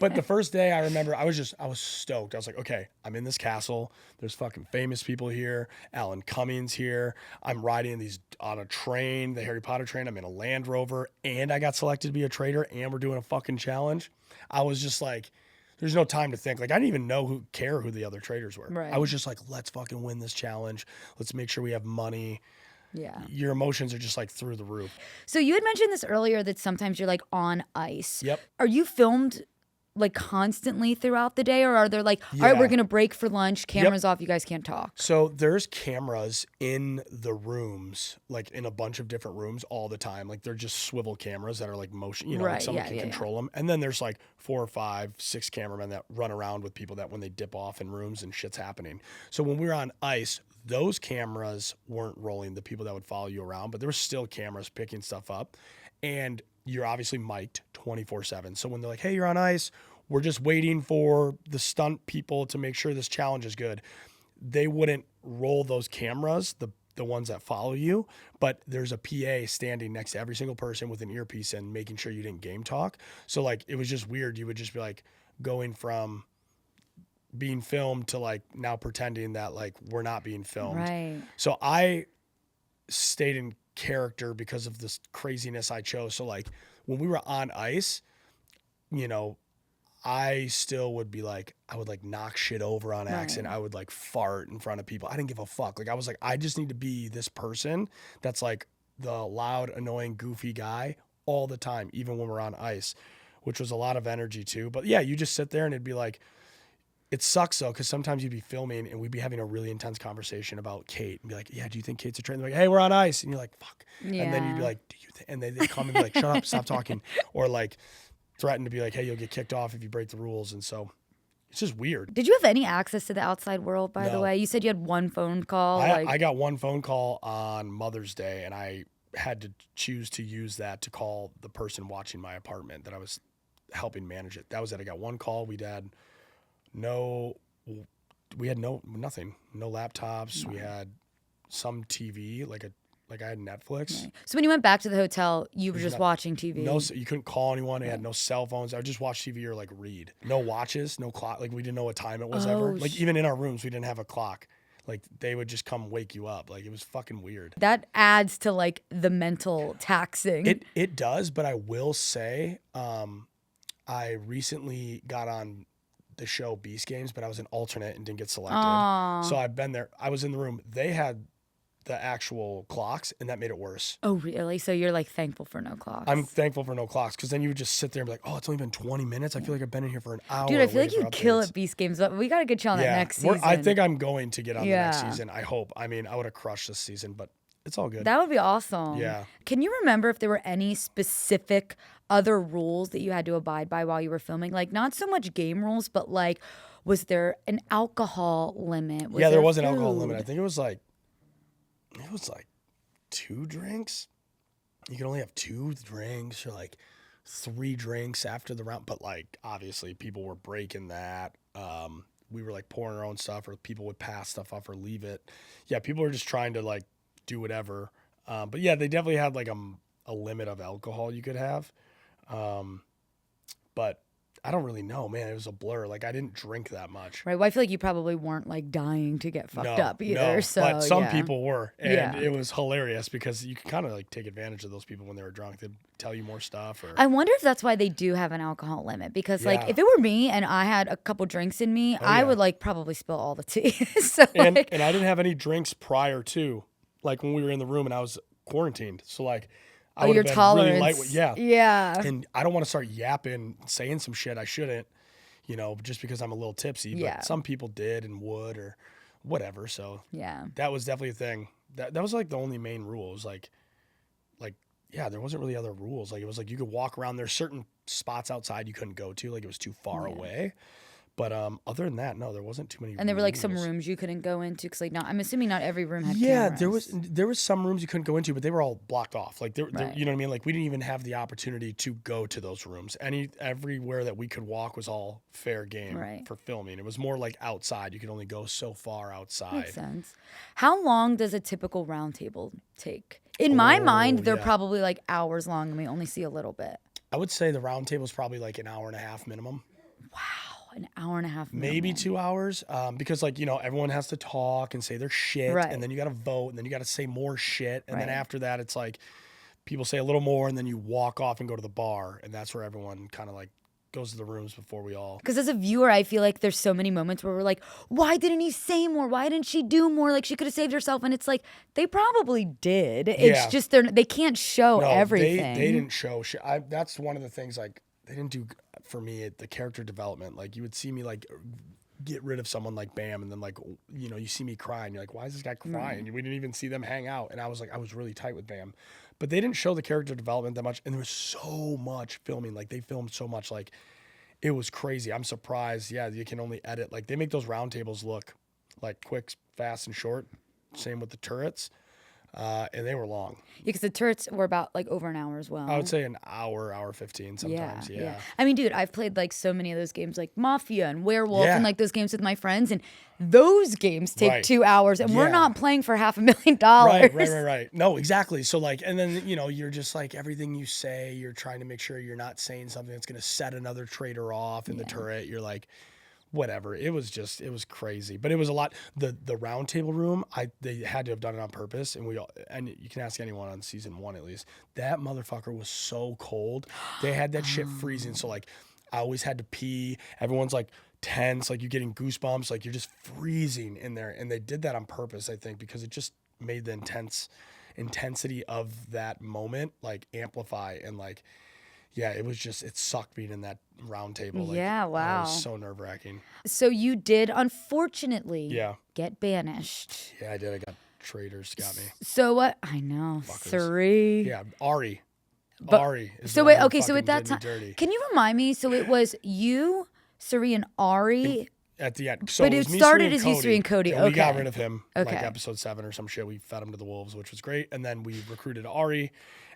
but the first day I remember I was stoked. I was like, okay, I'm in this castle. There's fucking famous people here. Alan Cumming's here. I'm riding on a train, the Harry Potter train. I'm in a Land Rover, and I got selected to be a traitor, and we're doing a fucking challenge. I was just like, there's no time to think. Like, I didn't even know who the other traitors were. Right. I was just like, let's fucking win this challenge. Let's make sure we have money. Yeah. Your emotions are just like through the roof. So you had mentioned this earlier that sometimes you're like on ice. Yep. Are you filmed like constantly throughout the day, or are there like, all right, we're gonna break for lunch, cameras off, you guys can't talk? So there's cameras in the rooms, like in a bunch of different rooms all the time. Like they're just swivel cameras that are like motion, you know, like someone can control them. And then there's like 4 or 5, 6 cameramen that run around with people that when they dip off in rooms and shit's happening. So when we were on ice, those cameras weren't rolling, the people that would follow you around, but there were still cameras picking stuff up. And you're obviously mic'd 24/7. So when they're like, hey, you're on ice, we're just waiting for the stunt people to make sure this challenge is good. They wouldn't roll those cameras, the ones that follow you, but there's a PA standing next to every single person with an earpiece and making sure you didn't game talk. So like, it was just weird. You would just be like going from being filmed to like now pretending that like we're not being filmed. Right. So I stayed in character because of this craziness I chose. So like when we were on ice, you know, I still would be like, I would like knock shit over on accident. I would like fart in front of people. I didn't give a fuck. Like I was like, I just need to be this person that's like the loud, annoying, goofy guy all the time, even when we're on ice, which was a lot of energy too. But yeah, you just sit there and it'd be like, it sucks though, because sometimes you'd be filming and we'd be having a really intense conversation about Kate and be like, yeah, do you think Kate's a traitor? They're like, hey, we're on ice. And you're like, fuck. Yeah. And then you'd be like, do you think? And they come and be like, shut up, stop talking. Or like threaten to be like, hey, you'll get kicked off if you break the rules. And so it's just weird. Did you have any access to the outside world, by the way? You said you had one phone call. I got one phone call on Mother's Day, and I had to choose to use that to call the person watching my apartment that I was helping manage it. That was it. I got one call. We had nothing, no laptops. We had some TV, like I had Netflix. Right. So when you went back to the hotel, you were just watching TV. No, you couldn't call anyone. I had no cell phones. I would just watch TV or like read. No watches, no clock. Like we didn't know what time it was ever. Like even in our rooms, we didn't have a clock. Like they would just come wake you up. Like it was fucking weird. That adds to like the mental taxing. It does, but I will say, I recently got on the show Beast Games, but I was an alternate and didn't get selected. Aww. So I've been there. I was in the room. They had the actual clocks, and that made it worse. Oh, really? So you're like thankful for no clocks? I'm thankful for no clocks, because then you would just sit there and be like, oh, it's only been 20 minutes. I feel like I've been in here for an hour. Dude, I feel like you'd kill at Beast Games, but we got to get you on that next season. I think I'm going to get on the next season. I hope. I mean, I would have crushed this season, but it's all good. That would be awesome. Yeah. Can you remember if there were any specific other rules that you had to abide by while you were filming? Like, not so much game rules, but like, was there an alcohol limit? There was an alcohol limit. I think it was like 2 drinks. You can only have 2 drinks or like 3 drinks after the round. But like, obviously people were breaking that. We were like pouring our own stuff, or people would pass stuff off or leave it. Yeah. People were just trying to like do whatever. But yeah, they definitely had like a limit of alcohol you could have. But I don't really know, man. It was a blur. Like, I didn't drink that much. Right. Well, I feel like you probably weren't like dying to get fucked up either. No, So, but some yeah. people were, and Yeah. it was hilarious because you could kind of like take advantage of those people when they were drunk. They'd tell you more stuff. Or I wonder if that's why they do have an alcohol limit, because like Yeah. if it were me and I had a couple drinks in me, I yeah. would like probably spill all the tea. So and like, and I didn't have any drinks prior to, like when we were in the room and I was quarantined. So like, I would your have been tolerance. really lightweight. Yeah. Yeah. And I don't want to start yapping, saying some shit I shouldn't, just because I'm a little tipsy. Yeah. But some people did and would or whatever. So Yeah. that was definitely a thing. That was like the only main rule. It was like, yeah, there wasn't really other rules. Like, it was like you could walk around. There's certain spots outside you couldn't go to. Like, it was too far away. But other than that, no, there wasn't too many. And there were like some rules. rooms you couldn't go into because like I'm assuming not every room had Yeah, cameras. there was some rooms you couldn't go into, but they were all blocked off. Like, Right. you know what I mean? Like, we didn't even have the opportunity to go to those rooms. Everywhere that we could walk was all fair game Right. for filming. It was more like outside. You could only go so far outside. Makes sense. How long does a typical round table take? In my mind, they're yeah. probably like hours long and we only see a little bit. I would say the round table is probably like an hour and a half minimum. An hour and a half. Maybe minimum. 2 hours, because like everyone has to talk and say their shit, Right. and then you got to vote, and then you got to say more shit, and then Right. after that it's like people say a little more, and then you walk off and go to the bar, and that's where everyone kind of like goes to the rooms before we all. Because as a viewer, I feel like there's so many moments where we're like, why didn't he say more? Why didn't she do more? Like, she could have saved herself. And it's like, they probably did. It's Yeah. just they can't show No, everything. they didn't show shit. That's one of the things, like, they didn't do for me the character development. Like, you would see me like get rid of someone like Bam, and then like you see me crying. You're like, why is this guy crying? We didn't even see them hang out, and I was really tight with Bam, but they didn't show the character development that much. And there was so much filming. Like, they filmed so much. Like, it was crazy. I'm surprised. Yeah, you can only edit. Like, they make those roundtables look like quick, fast, and short. Same with the turrets. And they were long. Yeah, because the turrets were about like over an hour as well. I would say an hour 15 sometimes. Yeah. I mean, dude, I've played like so many of those games like Mafia and Werewolf Yeah. and like those games with my friends. And those games take Right. 2 hours and we're Yeah. not playing for $500,000. Right. No, exactly. So like, and then, you're just like, everything you say, you're trying to make sure you're not saying something that's going to set another traitor off in the turret. You're like, whatever. It was crazy, but it was a lot. The round table room, they had to have done it on purpose. And and you can ask anyone on season 1, at least, that motherfucker was so cold. They had that shit freezing. So like, I always had to pee. Everyone's like tense, like you're getting goosebumps, like you're just freezing in there. And they did that on purpose, I think, because it just made the intensity of that moment like amplify. And like, yeah, it sucked being in that round table. Like, Yeah, wow. It was so nerve-wracking. So you did, unfortunately, Yeah. get banished. Yeah, I did. I got traitors got me. So what? I know. Fuckers. Cirie. Yeah, Arie. But- Arie. Is So the wait, one who okay, so at fucking that did me time, dirty. can you remind me? So it was you, Cirie, and Arie. At the end. So But it it was me, started Cirie, as you, Cirie, and Cody. And we got Okay. rid of him Okay. like episode 7 or some shit. We fed him to the wolves, which was great. And then we recruited Arie.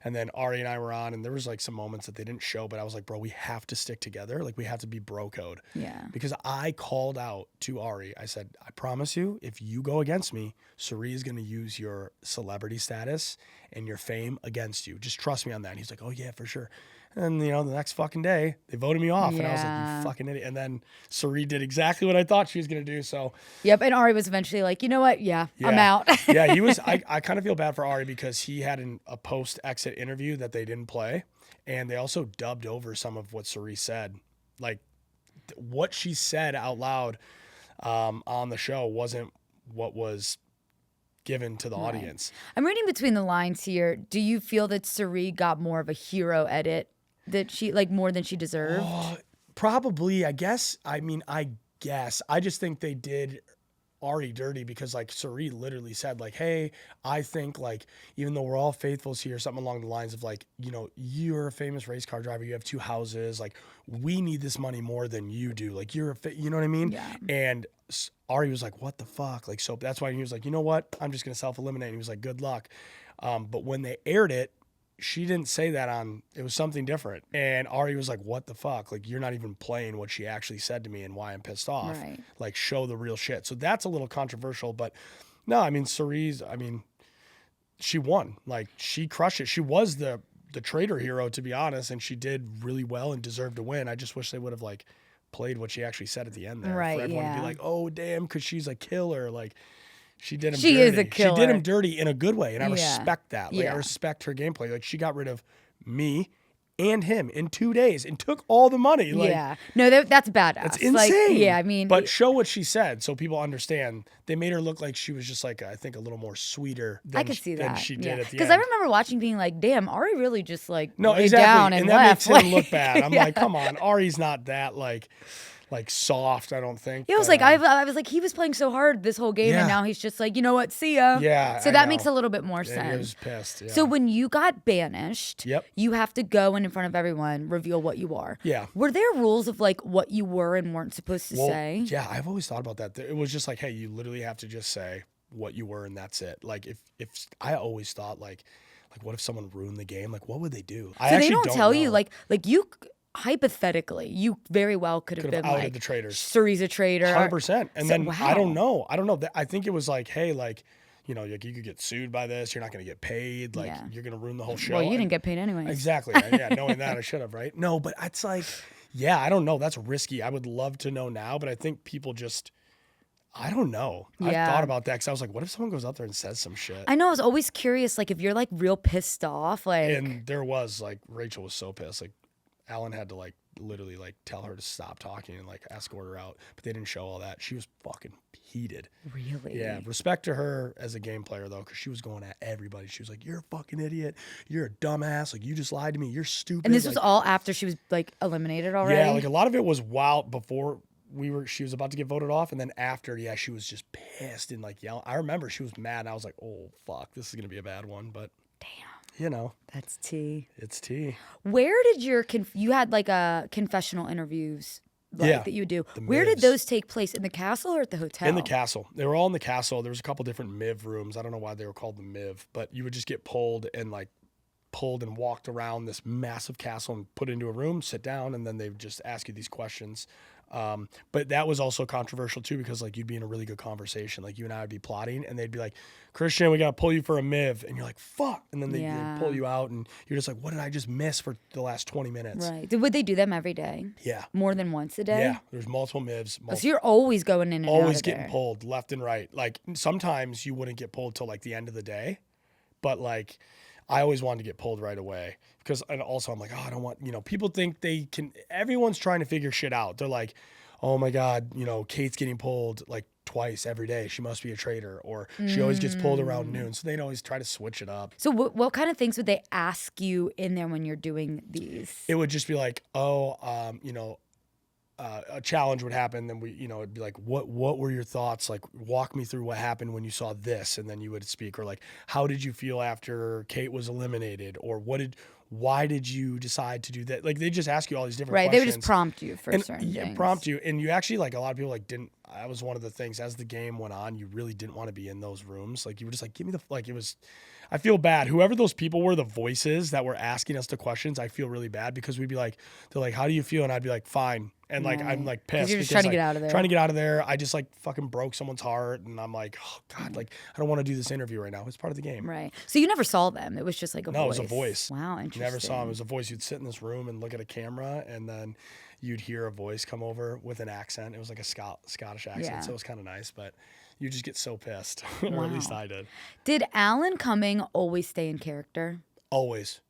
And then Arie and I were on, and there was like some moments that they didn't show, but I was like, bro, we have to stick together. Like, we have to be bro code. Yeah. Because I called out to Arie. I said, I promise you, if you go against me, Cirie is going to use your celebrity status and your fame against you. Just trust me on that. And he's like, oh yeah, for sure. And the next fucking day, they voted me off. And I was like, Yeah. you fucking idiot. And then Cirie did exactly what I thought she was going to do. So Yep. And Arie was eventually like, you know what? Yeah, I'm yeah. out. Yeah, he was. I kind of feel bad for Arie because he had a post-exit interview that they didn't play. And they also dubbed over some of what Cirie said. Like, what she said out loud on the show wasn't what was given to the audience. I'm reading between the lines here. Do you feel that Cirie got more of a hero edit, that she like more than she deserved? Probably, I guess. I mean, I guess. I just think they did Arie dirty because like Cirie literally said like, hey, I think like even though we're all faithfuls here, something along the lines of like, you're a famous race car driver, you have 2 houses, like we need this money more than you do. Like you're you know what I mean? Yeah. And Arie was like, what the fuck? Like, so that's why he was like, you know what? I'm just going to self-eliminate. And he was like, good luck. But when they aired it, she didn't say that it was something different. And Arie was like, what the fuck? Like, you're not even playing what she actually said to me and why I'm pissed off. Right. Like, show the real shit. So that's a little controversial, but no, I mean, she won. Like, she crushed it. She was the the traitor hero, to be honest, and she did really well and deserved to win. I just wish they would have like played what she actually said at the end there for everyone to be like, oh damn, because she's a killer. Like she did him dirty. Is a killer. She did him dirty in a good way, and I respect that. Like Yeah. I respect her gameplay. Like she got rid of me and him in 2 days and took all the money. Like, yeah. No, that's badass. it's insane. Like, yeah, I mean. But show what she said so people understand. They made her look like she was just like, I think, a little more sweeter than, I could see than that. she did at the end. Because I remember watching being like, damn, Arie really just like No, laid exactly. down and that left. makes him look bad. I'm like, come on. Arie's not that like soft, I don't think. It was like I was like, he was playing so hard this whole game, and now he's just like, you know what, see ya. Yeah. So that makes a little bit more sense. He was pissed. Yeah. So when you got banished, Yep. you have to go and in front of everyone reveal what you are. Yeah. Were there rules of like what you were and weren't supposed to say? Yeah, I've always thought about that. It was just like, hey, you literally have to just say what you were and that's it. Like if I always thought like what if someone ruined the game? Like what would they do? So they don't tell you like you. Hypothetically, you very well could have been outed like the traitors. Cirie's a traitor. 100%. And then wow. I don't know. I think it was like, hey, like, you know, like you could get sued by this. You're not going to get paid. Like you're going to ruin the whole show. Well, you didn't get paid anyways. Exactly. Yeah, knowing that I should have, right? No, but it's like, yeah, I don't know. That's risky. I would love to know now, but I think people just, I don't know. Yeah. I thought about that because I was like, what if someone goes out there and says some shit? I know. I was always curious, like if you're like real pissed off, like. And there was like, Rachel was so pissed. Like Alan had to like literally like tell her to stop talking and like escort her out, but they didn't show all that. She was fucking heated. Really? Yeah. Respect to her as a game player though, because she was going at everybody. She was like, "You're a fucking idiot. You're a dumbass. Like you just lied to me. You're stupid." And this like, was all after she was like eliminated already. Yeah, like a lot of it was while before she was about to get voted off, and then after, yeah, she was just pissed and like yelling. I remember she was mad, and I was like, "Oh fuck, this is gonna be a bad one." But damn. You know, that's tea. It's tea. Where did you had like a confessional interviews that you would do? Where did those take place? In the castle or at the hotel? In the castle. They were all in the castle. There was a couple different MIV rooms. I don't know why they were called the MIV, but you would just get pulled and walked around this massive castle and put into a room, sit down, and then they would just ask you these questions. But that was also controversial too, because like you'd be in a really good conversation. Like you and I would be plotting and they'd be like, Christian, we got to pull you for a MIV. And you're like, fuck. And then they'd pull you out and you're just like, what did I just miss for the last 20 minutes? Right. Would they do them every day? Yeah. More than once a day? Yeah. There's multiple MIVs. So you're always going in and always out of getting there. pulled left and right. Like sometimes you wouldn't get pulled till like the end of the day, but like I always wanted to get pulled right away because, and also I'm like, oh, I don't want, people think they can, everyone's trying to figure shit out. They're like, oh my God, Kate's getting pulled like twice every day. She must be a traitor, or she always gets pulled around noon. So they'd always try to switch it up. So what kind of things would they ask you in there when you're doing these? It would just be like, a challenge would happen. Then it'd be like, what were your thoughts? Like, walk me through what happened when you saw this. And then you would speak, or like, how did you feel after Kate was eliminated? Or why did you decide to do that? Like, they just ask you all these different questions. Right. They would just prompt you for certain things. Prompt you. And you actually, like, a lot of people didn't, that was one of the things as the game went on, you really didn't want to be in those rooms. Like, you were just like, give me it was, I feel bad. Whoever those people were, the voices that were asking us the questions, I feel really bad because we'd be like, they're like, how do you feel? And I'd be like, fine. And like, I'm like pissed. You're just trying to get out of there. Trying to get out of there. I just like fucking broke someone's heart. And I'm like, oh God, like, I don't want to do this interview right now. It's part of the game. Right. So you never saw them. It was just like a voice. No, it was a voice. Wow, interesting. You never saw them. It was a voice. You'd sit in this room and look at a camera, and then you'd hear a voice come over with an accent. It was like a Scottish accent. Yeah. So it was kind of nice, but you just get so pissed, or at least I did. Did Alan Cumming always stay in character? Always.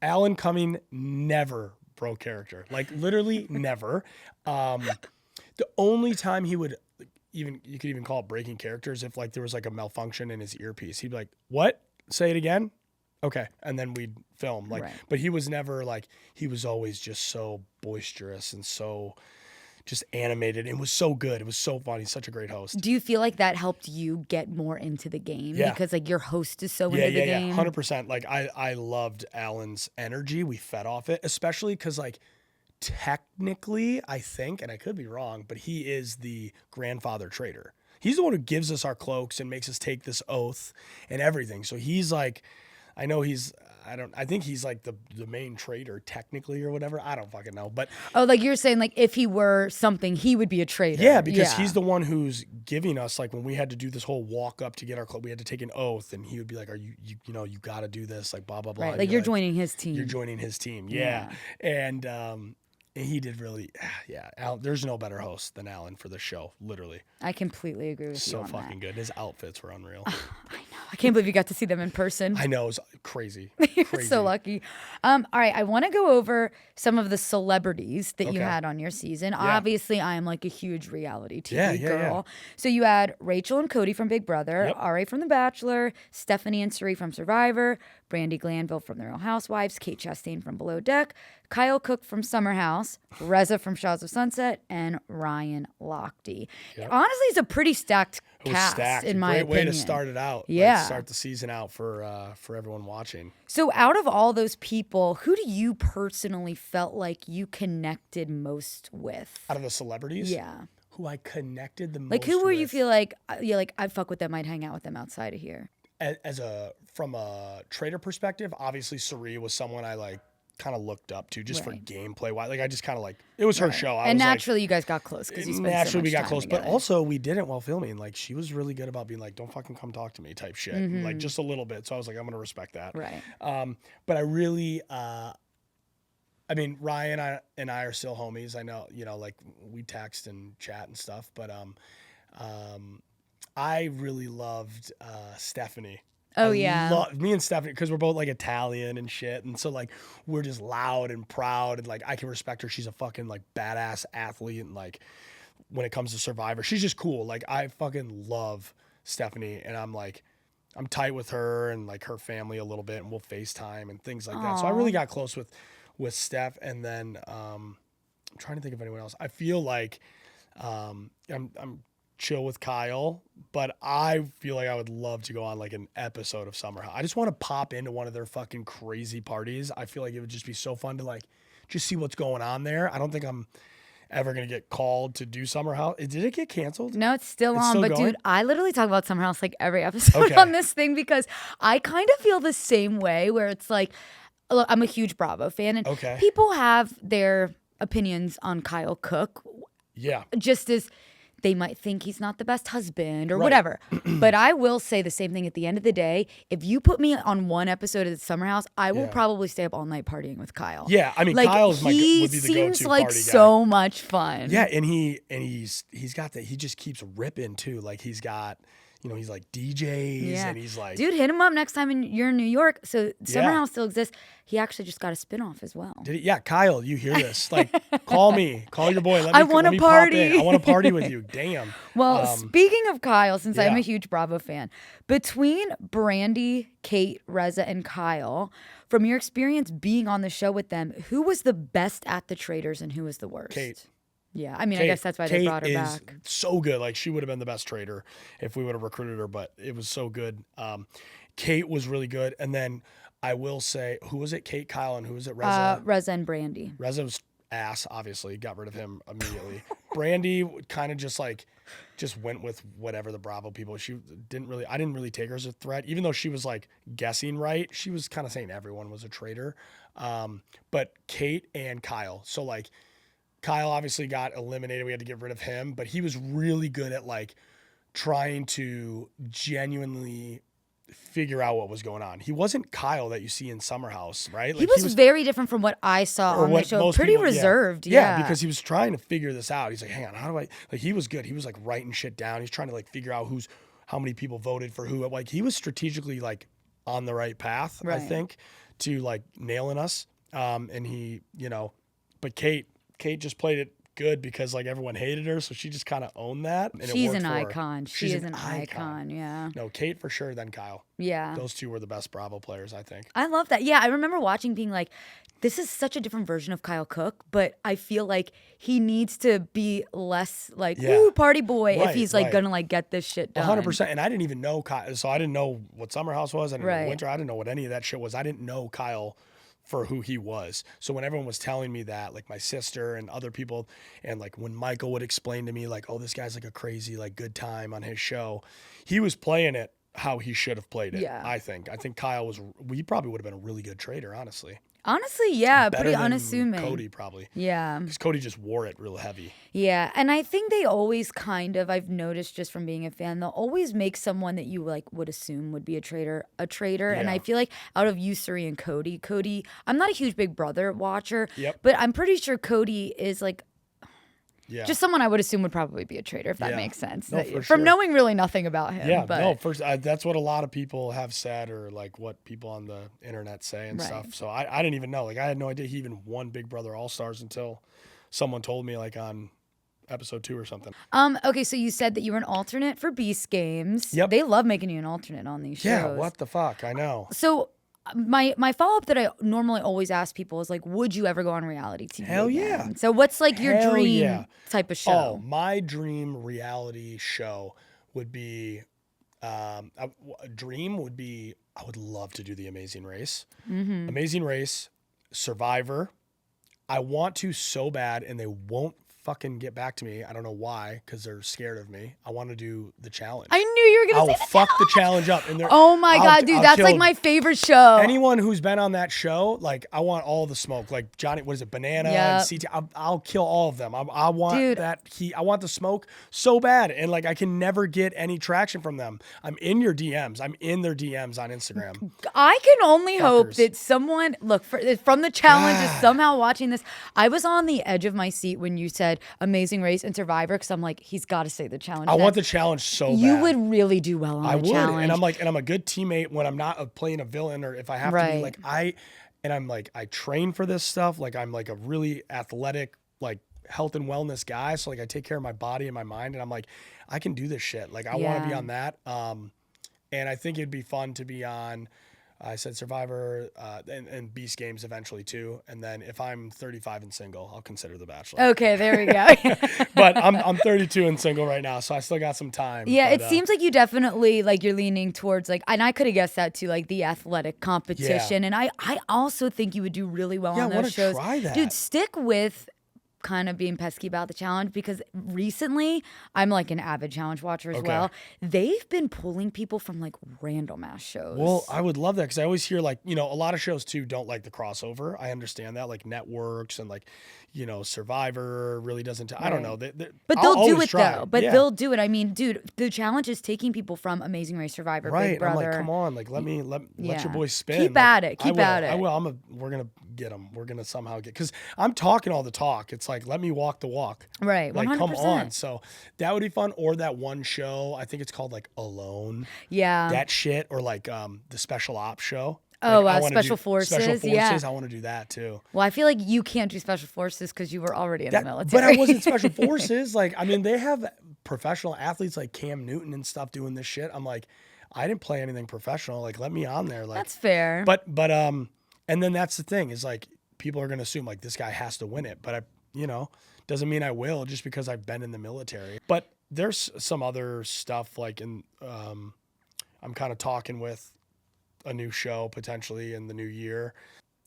Alan Cumming never broke character. Like, literally never. The only time he would you could even call it breaking character is if like there was like a malfunction in his earpiece. He'd be like, what? Say it again? Okay. And then we'd film. Like, but he was never like, he was always just so boisterous and so just animated. It was so good. It was so fun. He's such a great host. Do you feel like that helped you get more into the game? Yeah. Because like your host is so into the game? Yeah, 100%. Like I loved Alan's energy. We fed off it, especially because like technically, I think, and I could be wrong, but he is the grandfather traitor. He's the one who gives us our cloaks and makes us take this oath and everything. So he's like, I know he's, I think he's like the main traitor technically or whatever. I don't fucking know. But like you're saying, like if he were something, he would be a traitor. yeah, because he's the one who's giving us, like when we had to do this whole walk up to get our club, we had to take an oath, and he would be like, "Are you got to do this, like blah blah blah." Right, like you're joining his team. You're joining his team, yeah. And he did really, yeah. There's no better host than Alan for the show, literally. I completely agree with you on that. So fucking good. His outfits were unreal. I know. I can't believe you got to see them in person. I know. It was crazy. You're so lucky. All right. I want to go over some of the celebrities that you had on your season. Yeah. Obviously, I am like a huge reality TV girl. Yeah. So you had Rachel and Cody from Big Brother, Arie from The Bachelor, Stephanie and Cirie from Survivor, Brandi Glanville from The Real Housewives, Kate Chastain from Below Deck, Kyle Cook from Summer House, Reza from Shaw's of Sunset, and Ryan Lochte. Yep. Honestly, it's a pretty stacked cast, in my opinion. Great way to start it out. Yeah. Like, start the season out for everyone watching. So out of all those people, who do you personally felt like you connected most with? Out of the celebrities? Yeah. Who I connected the most with? Like, who were with? You feel like, I'd fuck with them, I'd hang out with them outside of here? From a traitor perspective, obviously Cirie was someone I like kind of looked up to just for gameplay. Like I just kind of like, it was her show. And naturally you guys got close because you spent naturally so much we got time close, together. but also we didn't while filming. Like she was really good about being like, don't fucking come talk to me type shit. Like just a little bit. So I was like, I'm gonna respect that. Right. But I really, I mean, Ryan and I are still homies. I know, like we text and chat and stuff. But I really loved Stephanie. Oh, yeah. Me and Stephanie, because we're both like Italian and shit. And so like we're just loud and proud. And like I can respect her. She's a fucking like badass athlete. And like when it comes to Survivor, she's just cool. Like I fucking love Stephanie. And I'm tight with her and like her family a little bit. And we'll FaceTime and things like that. So I really got close with Steph. And then I'm trying to think of anyone else. I feel like I'm chill with Kyle, but I feel like I would love to go on like an episode of Summer House. I just want to pop into one of their fucking crazy parties. I feel like it would just be so fun to like just see what's going on there. I don't think I'm ever gonna get called to do Summer House. Did it get canceled? No, it's still on. But going? dude, I literally talk about Summer House like every episode on this thing because I kind of feel the same way where it's like, look, I'm a huge Bravo fan and people have their opinions on Kyle Cook. Yeah. Just as they might think he's not the best husband or whatever. But I will say the same thing at the end of the day. If you put me on one episode of the Summer House, I will probably stay up all night partying with Kyle. Yeah, I mean, like, Kyle's would be the go-to he seems like party guy. so much fun. Yeah, and he's got that. He just keeps ripping too. Like he's got, he's like DJs and he's like, dude, hit him up next time you're in New York. So Summer House still exists. He actually just got a spinoff as well. Did he? Yeah, Kyle, you hear this? Like, call me, call your boy. I want to party. I want to party with you. Damn. Well, speaking of Kyle, since I'm a huge Bravo fan, between Brandi, Kate, Reza, and Kyle, from your experience being on the show with them, who was the best at the Traitors and who was the worst? Kate. Yeah, I mean, I guess that's why they brought her back. So good. Like, she would have been the best traitor if we would have recruited her, but it was so good. Kate was really good. And then I will say, who was it? Kate, Kyle, and who was it? Reza? Reza and Brandi. Reza was ass, obviously. Got rid of him immediately. Brandi kind of just went with whatever the Bravo people. I didn't really take her as a threat. Even though she was like guessing right, she was kind of saying everyone was a traitor. But Kate and Kyle. So like, Kyle obviously got eliminated. We had to get rid of him, but he was really good at like trying to genuinely figure out what was going on. He wasn't Kyle that you see in Summer House, right? Like he was very different from what I saw on the show. Pretty reserved. Yeah, because he was trying to figure this out. He's like, hang on, how do I, like, he was good. He was like writing shit down. He's trying to like figure out how many people voted for who. Like he was strategically like on the right path, I think, to like nailing us. And he, but Kate just played it good because like everyone hated her, so she just kind of owned that. And she's it worked an for her. icon. She is an icon. Yeah. No, Kate for sure, then Kyle. Yeah. Those two were the best Bravo players, I think. I love that. Yeah, I remember watching being like, this is such a different version of Kyle Cook, but I feel like he needs to be less like, ooh, party boy if he's like gonna like get this shit done. 100%. And I didn't even know Kyle, so I didn't know what Summer House was. I didn't know Winter. I didn't know what any of that shit was. I didn't know Kyle for who he was. So when everyone was telling me that, like my sister and other people, and like when Michael would explain to me like, oh, this guy's like a crazy, like good time on his show, he was playing it how he should have played it. Yeah. I think Kyle he probably would have been a really good traitor, honestly. Honestly, yeah, Better pretty than unassuming. Cody probably. Yeah. Because Cody just wore it real heavy. Yeah, and I think they always I've noticed just from being a fan, they'll always make someone that you like would assume would be a traitor. And I feel like out of you, Cirie, and Cody, I'm not a huge Big Brother watcher, but I'm pretty sure Cody is like just someone I would assume would probably be a traitor, if that makes sense. No, for from sure. knowing really nothing about him. Yeah, but, no, that's what a lot of people have said, or like what people on the internet say and stuff. So I didn't even know. Like, I had no idea he even won Big Brother All-Stars until someone told me, like, on episode 2 or something. Okay, so you said that you were an alternate for Beast Games. Yep. They love making you an alternate on these shows. Yeah, what the fuck? I know. So my follow-up that I normally always ask people is like, would you ever go on reality TV Hell again? yeah. So what's like your Hell dream yeah. type of show? Oh, my dream reality show would be, I would love to do The Amazing Race. Mm-hmm. Amazing Race, Survivor. I want to so bad, and they won't fucking get back to me. I don't know why, because they're scared of me. I want to do the challenge. I knew you were gonna say I'll fuck the challenge up. And oh my god, dude, that's like my favorite show. Anyone who's been on that show, like, I want all the smoke. Like Johnny, what is it, Banana and CT? I'll kill all of them. I want I want the smoke so bad, and like I can never get any traction from them. I'm in your DMs. I'm in their DMs on Instagram. I can only hope that someone from the challenge is somehow watching this. I was on the edge of my seat when you said Amazing Race and Survivor, because I'm like, he's got to say the challenge. I want the challenge so bad. You would really do well on the challenge. And I'm a good teammate when I'm not playing a villain, or if I have to be like I train for this stuff. Like, I'm like a really athletic, like, health and wellness guy. So like I take care of my body and my mind, and I'm like, I can do this shit. Like, I want to be on that. And I think it'd be fun to be on. I said Survivor and Beast Games eventually too. And then if I'm 35 and single, I'll consider The Bachelor. Okay, there we go. But I'm 32 and single right now, so I still got some time. Yeah, but, it seems like you definitely, like, you're leaning towards, like, and I could have guessed that too, like, the athletic competition. And I also think you would do really well on those shows. Try that. Dude, stick with kind of being pesky about the challenge, because recently I'm like an avid challenge watcher as well. They've been pulling people from like random ass shows. Well, I would love that, because I always hear, like, you know, a lot of shows too don't like the crossover. I understand that, like networks and like, you know, Survivor really doesn't. I don't know. But they'll do it though. But they'll do it. I mean, dude, the challenge is taking people from Amazing Race, Survivor, Big Brother. I'm like, come on, like let your boys spin. Keep at it. Keep at it. I will. We're gonna get them. We're gonna somehow get, because I'm talking all the talk. It's like, let me walk the walk. Right. 100%. Like, come on. So that would be fun. Or that one show, I think it's called like Alone. Yeah. That shit. Or like the Special Ops show. Oh, like, Special Forces. Special Forces. Yeah. I want to do that too. Well, I feel like you can't do Special Forces because you were already in the military. But I wasn't Special Forces. Like, I mean, they have professional athletes like Cam Newton and stuff doing this shit. I'm like, I didn't play anything professional. Like, let me on there. Like, that's fair. But and then that's the thing, is like, people are gonna assume like this guy has to win it. But doesn't mean I will, just because I've been in the military. But there's some other stuff, like I'm kind of talking with a new show potentially in the new year.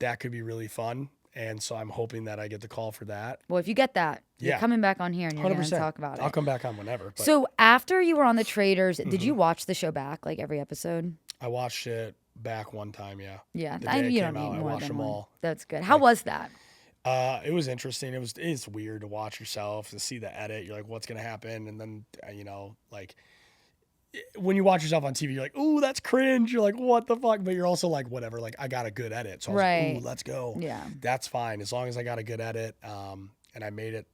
That could be really fun. And so I'm hoping that I get the call for that. Well, if you get that, you're coming back on here and you're going to talk about it. I'll come back on whenever. But. So after you were on the Traitors, did you watch the show back, like every episode? I watched it back one time, yeah. Yeah, you don't need more watched than them one. all. That's good. How was that? It was interesting. It's weird to watch yourself, to see the edit. You're like, what's going to happen? And then, like, when you watch yourself on TV, you're like, ooh, that's cringe. You're like, what the fuck? But you're also like, whatever. Like, I got a good edit. So I was like, ooh, let's go. Yeah. That's fine. As long as I got a good edit and I made it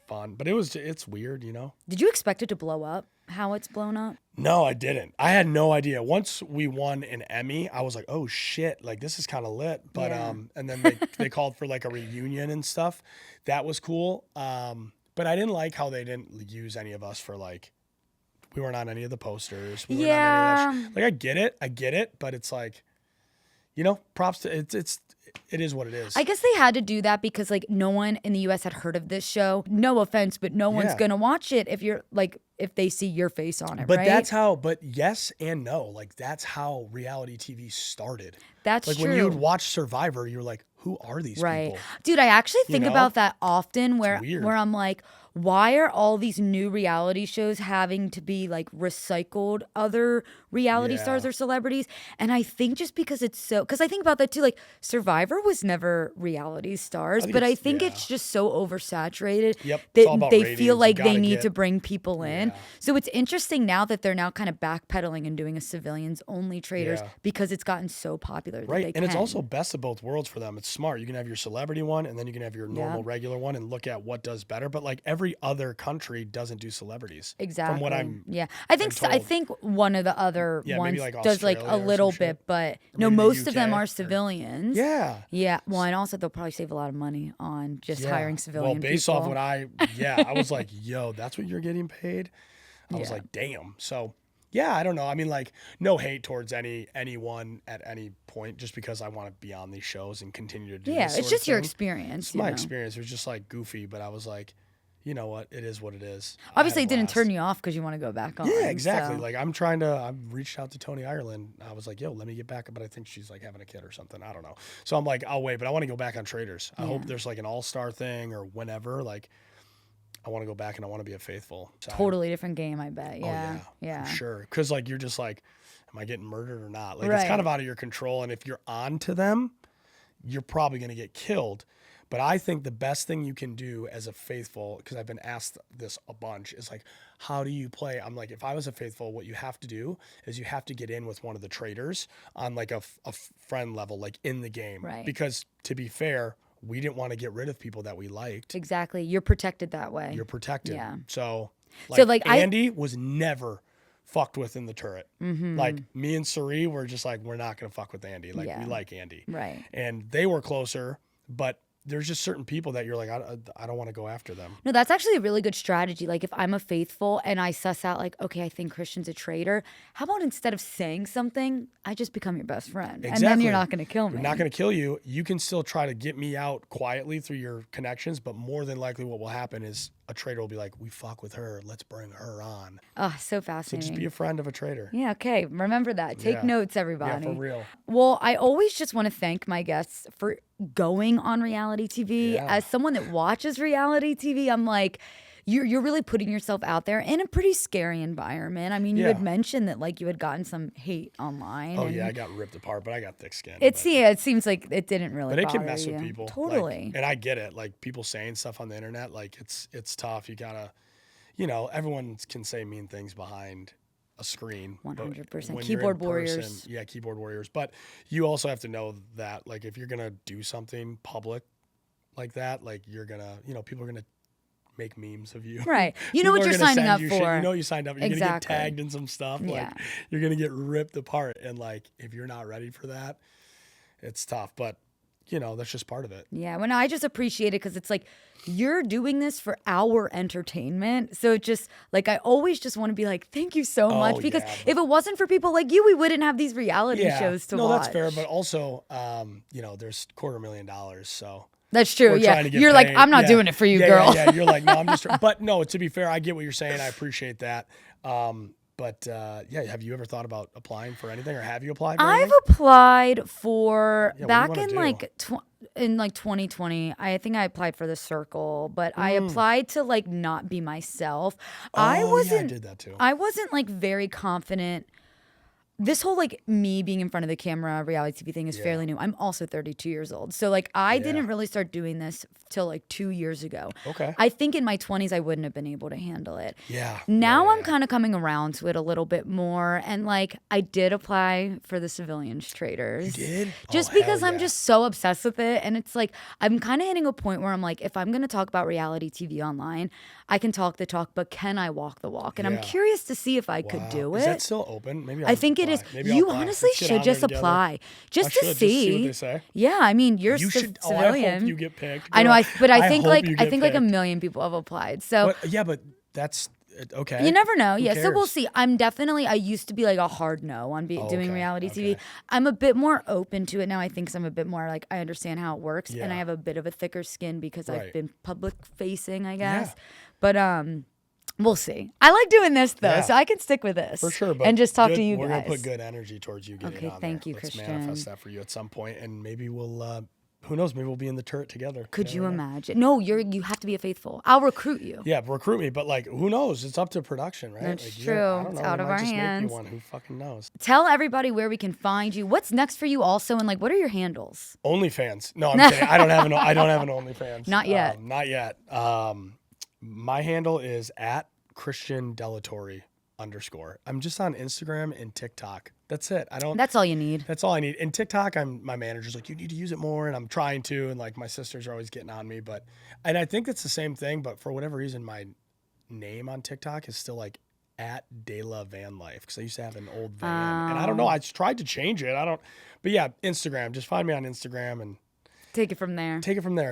fun. But it's weird, Did you expect it to blow up, how it's blown up? No, I didn't. I had no idea. Once we won an Emmy, I was like, oh shit, like this is kind of lit. But and then they called for like a reunion and stuff. That was cool. But I didn't like how they didn't use any of us for, like, we weren't on any of the posters. We weren't on any of that like, I get it, but it's like, props to it is what it is. I guess they had to do that because, like, no one in the US had heard of this show. No offense, but no one's gonna watch it if they see your face on it, but right? But yes and no. Like, that's how reality TV started. That's like, true. when you would watch Survivor, you're like, who are these people? Dude, I actually think about that often where I'm like, why are all these new reality shows having to be like recycled other reality stars or celebrities? And I think just because it's so, because I think about that too, like Survivor was never reality stars, but I think it's just so oversaturated that they feel like they need to bring people in. So it's interesting now that they're now kind of backpedaling and doing a civilians only Traitors because it's gotten so popular. That And it's also best of both worlds for them. It's smart. You can have your celebrity one and then you can have your normal regular one and look at what does better. But like every other country doesn't do celebrities. Exactly. From what I'm I think one of the other ones like does like a little bit, but no, most of them are civilians. Yeah. Well, and also they'll probably save a lot of money on just hiring civilian people. Well, based off what I was like, yo, that's what you're getting paid. I was like, damn. So I don't know. I mean, like, no hate towards anyone at any point, just because I want to be on these shows and continue to do this. Yeah, it's just your experience. It's my experience. It was just like goofy, but I was like, you know what? It is what it is. Obviously, it didn't turn you off because you want to go back on. Yeah, exactly. So. Like, I've reached out to Tony Ireland. I was like, yo, let me get back. But I think she's like having a kid or something. I don't know. So I'm like, I'll wait. But I want to go back on Traitors. I hope there's like an all-star thing or whenever. Like, I want to go back and I want to be a faithful. Totally different game, I bet. Yeah. For sure. Because like you're just like, am I getting murdered or not? Like it's kind of out of your control. And if you're on to them, you're probably going to get killed. But I think the best thing you can do as a faithful, because I've been asked this a bunch, is like, how do you play? I'm like, if I was a faithful, what you have to do is you have to get in with one of the traitors on like a friend level, like in the game. Right. Because to be fair, we didn't want to get rid of people that we liked. Exactly. You're protected that way. You're protected. Yeah. So like Andy was never fucked with in the turret. Mm-hmm. Like me and Cirie were just like, we're not going to fuck with Andy. Like we like Andy. Right. And they were closer, but there's just certain people that you're like, I don't want to go after them. No, that's actually a really good strategy. Like if I'm a faithful and I suss out like, okay, I think Christian's a traitor. How about instead of saying something, I just become your best friend. Exactly. And then you're not going to kill me. We're not going to kill you. You can still try to get me out quietly through your connections, but more than likely what will happen is a traitor will be like, we fuck with her. Let's bring her on. Oh, so fascinating. So just be a friend of a traitor. Yeah, okay. Remember that. Take notes, everybody. Yeah, for real. Well, I always just want to thank my guests for going on reality TV. As someone that watches reality TV, I'm like, you're really putting yourself out there in a pretty scary environment. I mean, you had mentioned that like you had gotten some hate online. Oh yeah, I got ripped apart, but I got thick skin. It seems like it didn't really. But it bother can mess you. with people. Totally. Like, and I get it. Like people saying stuff on the internet, like it's tough. You gotta, everyone can say mean things behind a screen. 100%. Keyboard warriors. Yeah, keyboard warriors. But you also have to know that like if you're gonna do something public like that, like you're gonna, people are gonna make memes of you. Right. You know what you're signing up for. Shit. You know you signed up. You're going to get tagged in some stuff. Like you're going to get ripped apart. And like, if you're not ready for that, it's tough. But, that's just part of it. Yeah. Well, I just appreciate it because it's like, you're doing this for our entertainment. So it just like, I always just want to be like, thank you so much. Because if it wasn't for people like you, we wouldn't have these reality shows to watch. No, that's fair. But also, there's $250,000. So. That's true. Yeah. You're like, I'm not doing it for you, girl. Yeah. You're like, no, I'm just, but no, to be fair, I get what you're saying. I appreciate that. But have you ever thought about applying for anything or have you applied for anything? I've applied for back in in 2020. I think I applied for the Circle, but I applied to like not be myself. I did that too. I wasn't like very confident. This whole like me being in front of the camera reality TV thing is fairly new. I'm also 32 years old. So like I didn't really start doing this till like 2 years ago. Okay. I think in my 20s I wouldn't have been able to handle it. Yeah. Now I'm kind of coming around to it a little bit more. And like I did apply for the Civilians Traitors. You did? Just because I'm just so obsessed with it. And it's like I'm kind of hitting a point where I'm like, if I'm going to talk about reality TV online, I can talk the talk, but can I walk the walk? And I'm curious to see if I could do it. Is that still open? Maybe I think it is. Maybe you honestly should just apply, just to see. Just see what they say. Yeah, I mean, you're should. civilian. I hope you get picked. I know, but I think like picked. a million people have applied. So but that's okay. You never know. Who cares? So we'll see. I used to be like a hard no on doing reality TV. I'm a bit more open to it now. I think 'cause I'm a bit more like I understand how it works, and I have a bit of a thicker skin because I've been public facing, I guess. But we'll see. I like doing this though, so I can stick with this for sure. But and just talk to you we're guys. We're gonna put good energy towards you getting on thank there. you, Let's Christian. manifest that for you at some point, and maybe we'll. who knows? Maybe we'll be in the turret together. Could you imagine? No, you have to be a faithful. I'll recruit you. Yeah, recruit me. But like, who knows? It's up to production, right? That's like, true. I don't It's know. out They of might our just hands. Make me one. Who fucking knows? Tell everybody where we can find you. What's next for you also, and like, what are your handles? OnlyFans. No, I'm kidding. I don't have an OnlyFans. Not yet. Not yet. My handle is at Christian Delatorre _. I'm just on Instagram and TikTok. That's it. That's all you need. That's all I need. And TikTok, my manager's like, you need to use it more, and I'm trying to. And like my sisters are always getting on me, and I think it's the same thing. But for whatever reason, my name on TikTok is still like at De La Van Life, because I used to have an old van, and I don't know. I tried to change it. But yeah, Instagram. Just find me on Instagram and take it from there.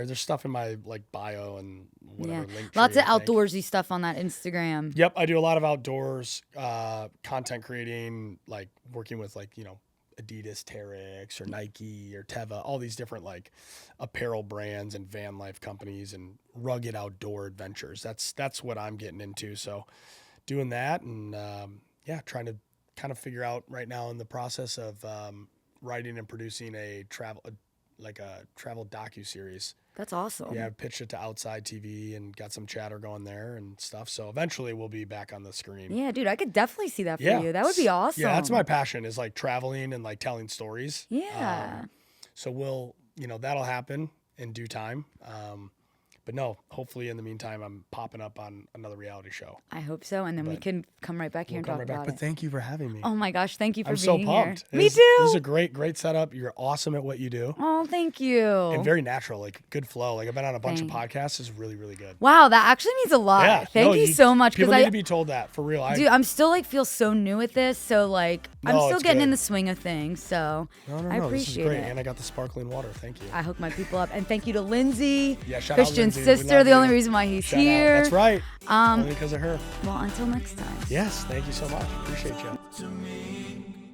There's stuff in my like bio and whatever. Yeah. Link Lots tree, of outdoorsy stuff on that Instagram. Yep, I do a lot of outdoors content creating, like working with like, Adidas, Terex, or Nike, or Teva, all these different like apparel brands and van life companies and rugged outdoor adventures. That's what I'm getting into. So doing that and trying to kind of figure out right now in the process of writing and producing a travel docu-series. That's awesome. Yeah, I pitched it to Outside TV and got some chatter going there and stuff. So eventually we'll be back on the screen. Yeah, dude, I could definitely see that for you. That would be awesome. Yeah, that's my passion, is like traveling and like telling stories. Yeah. So that'll happen in due time. But no, hopefully in the meantime, I'm popping up on another reality show. I hope so. And then we can come right back here and talk about it. But thank you for having me. Oh my gosh, thank you for I'm being so pumped. here. Me too. This is a great setup. You're awesome at what you do. Oh, thank you. And very natural, like good flow. Like I've been on a bunch of podcasts. It's really, really good. Wow, that actually means a lot. Yeah, thank you so much. People need to be told that, for real. Dude, I'm still like feel so new at this. So like I'm still getting in the swing of things. So I appreciate this is great. it. And I got the sparkling water. Thank you. I hook my people up. And thank you to Lindsay. Yeah, shout Christian's out Lindsay. sister, the only reason why he's Shout here. Out. That's right. Only because of her. Well, until next time. Yes, thank you so much. Appreciate you.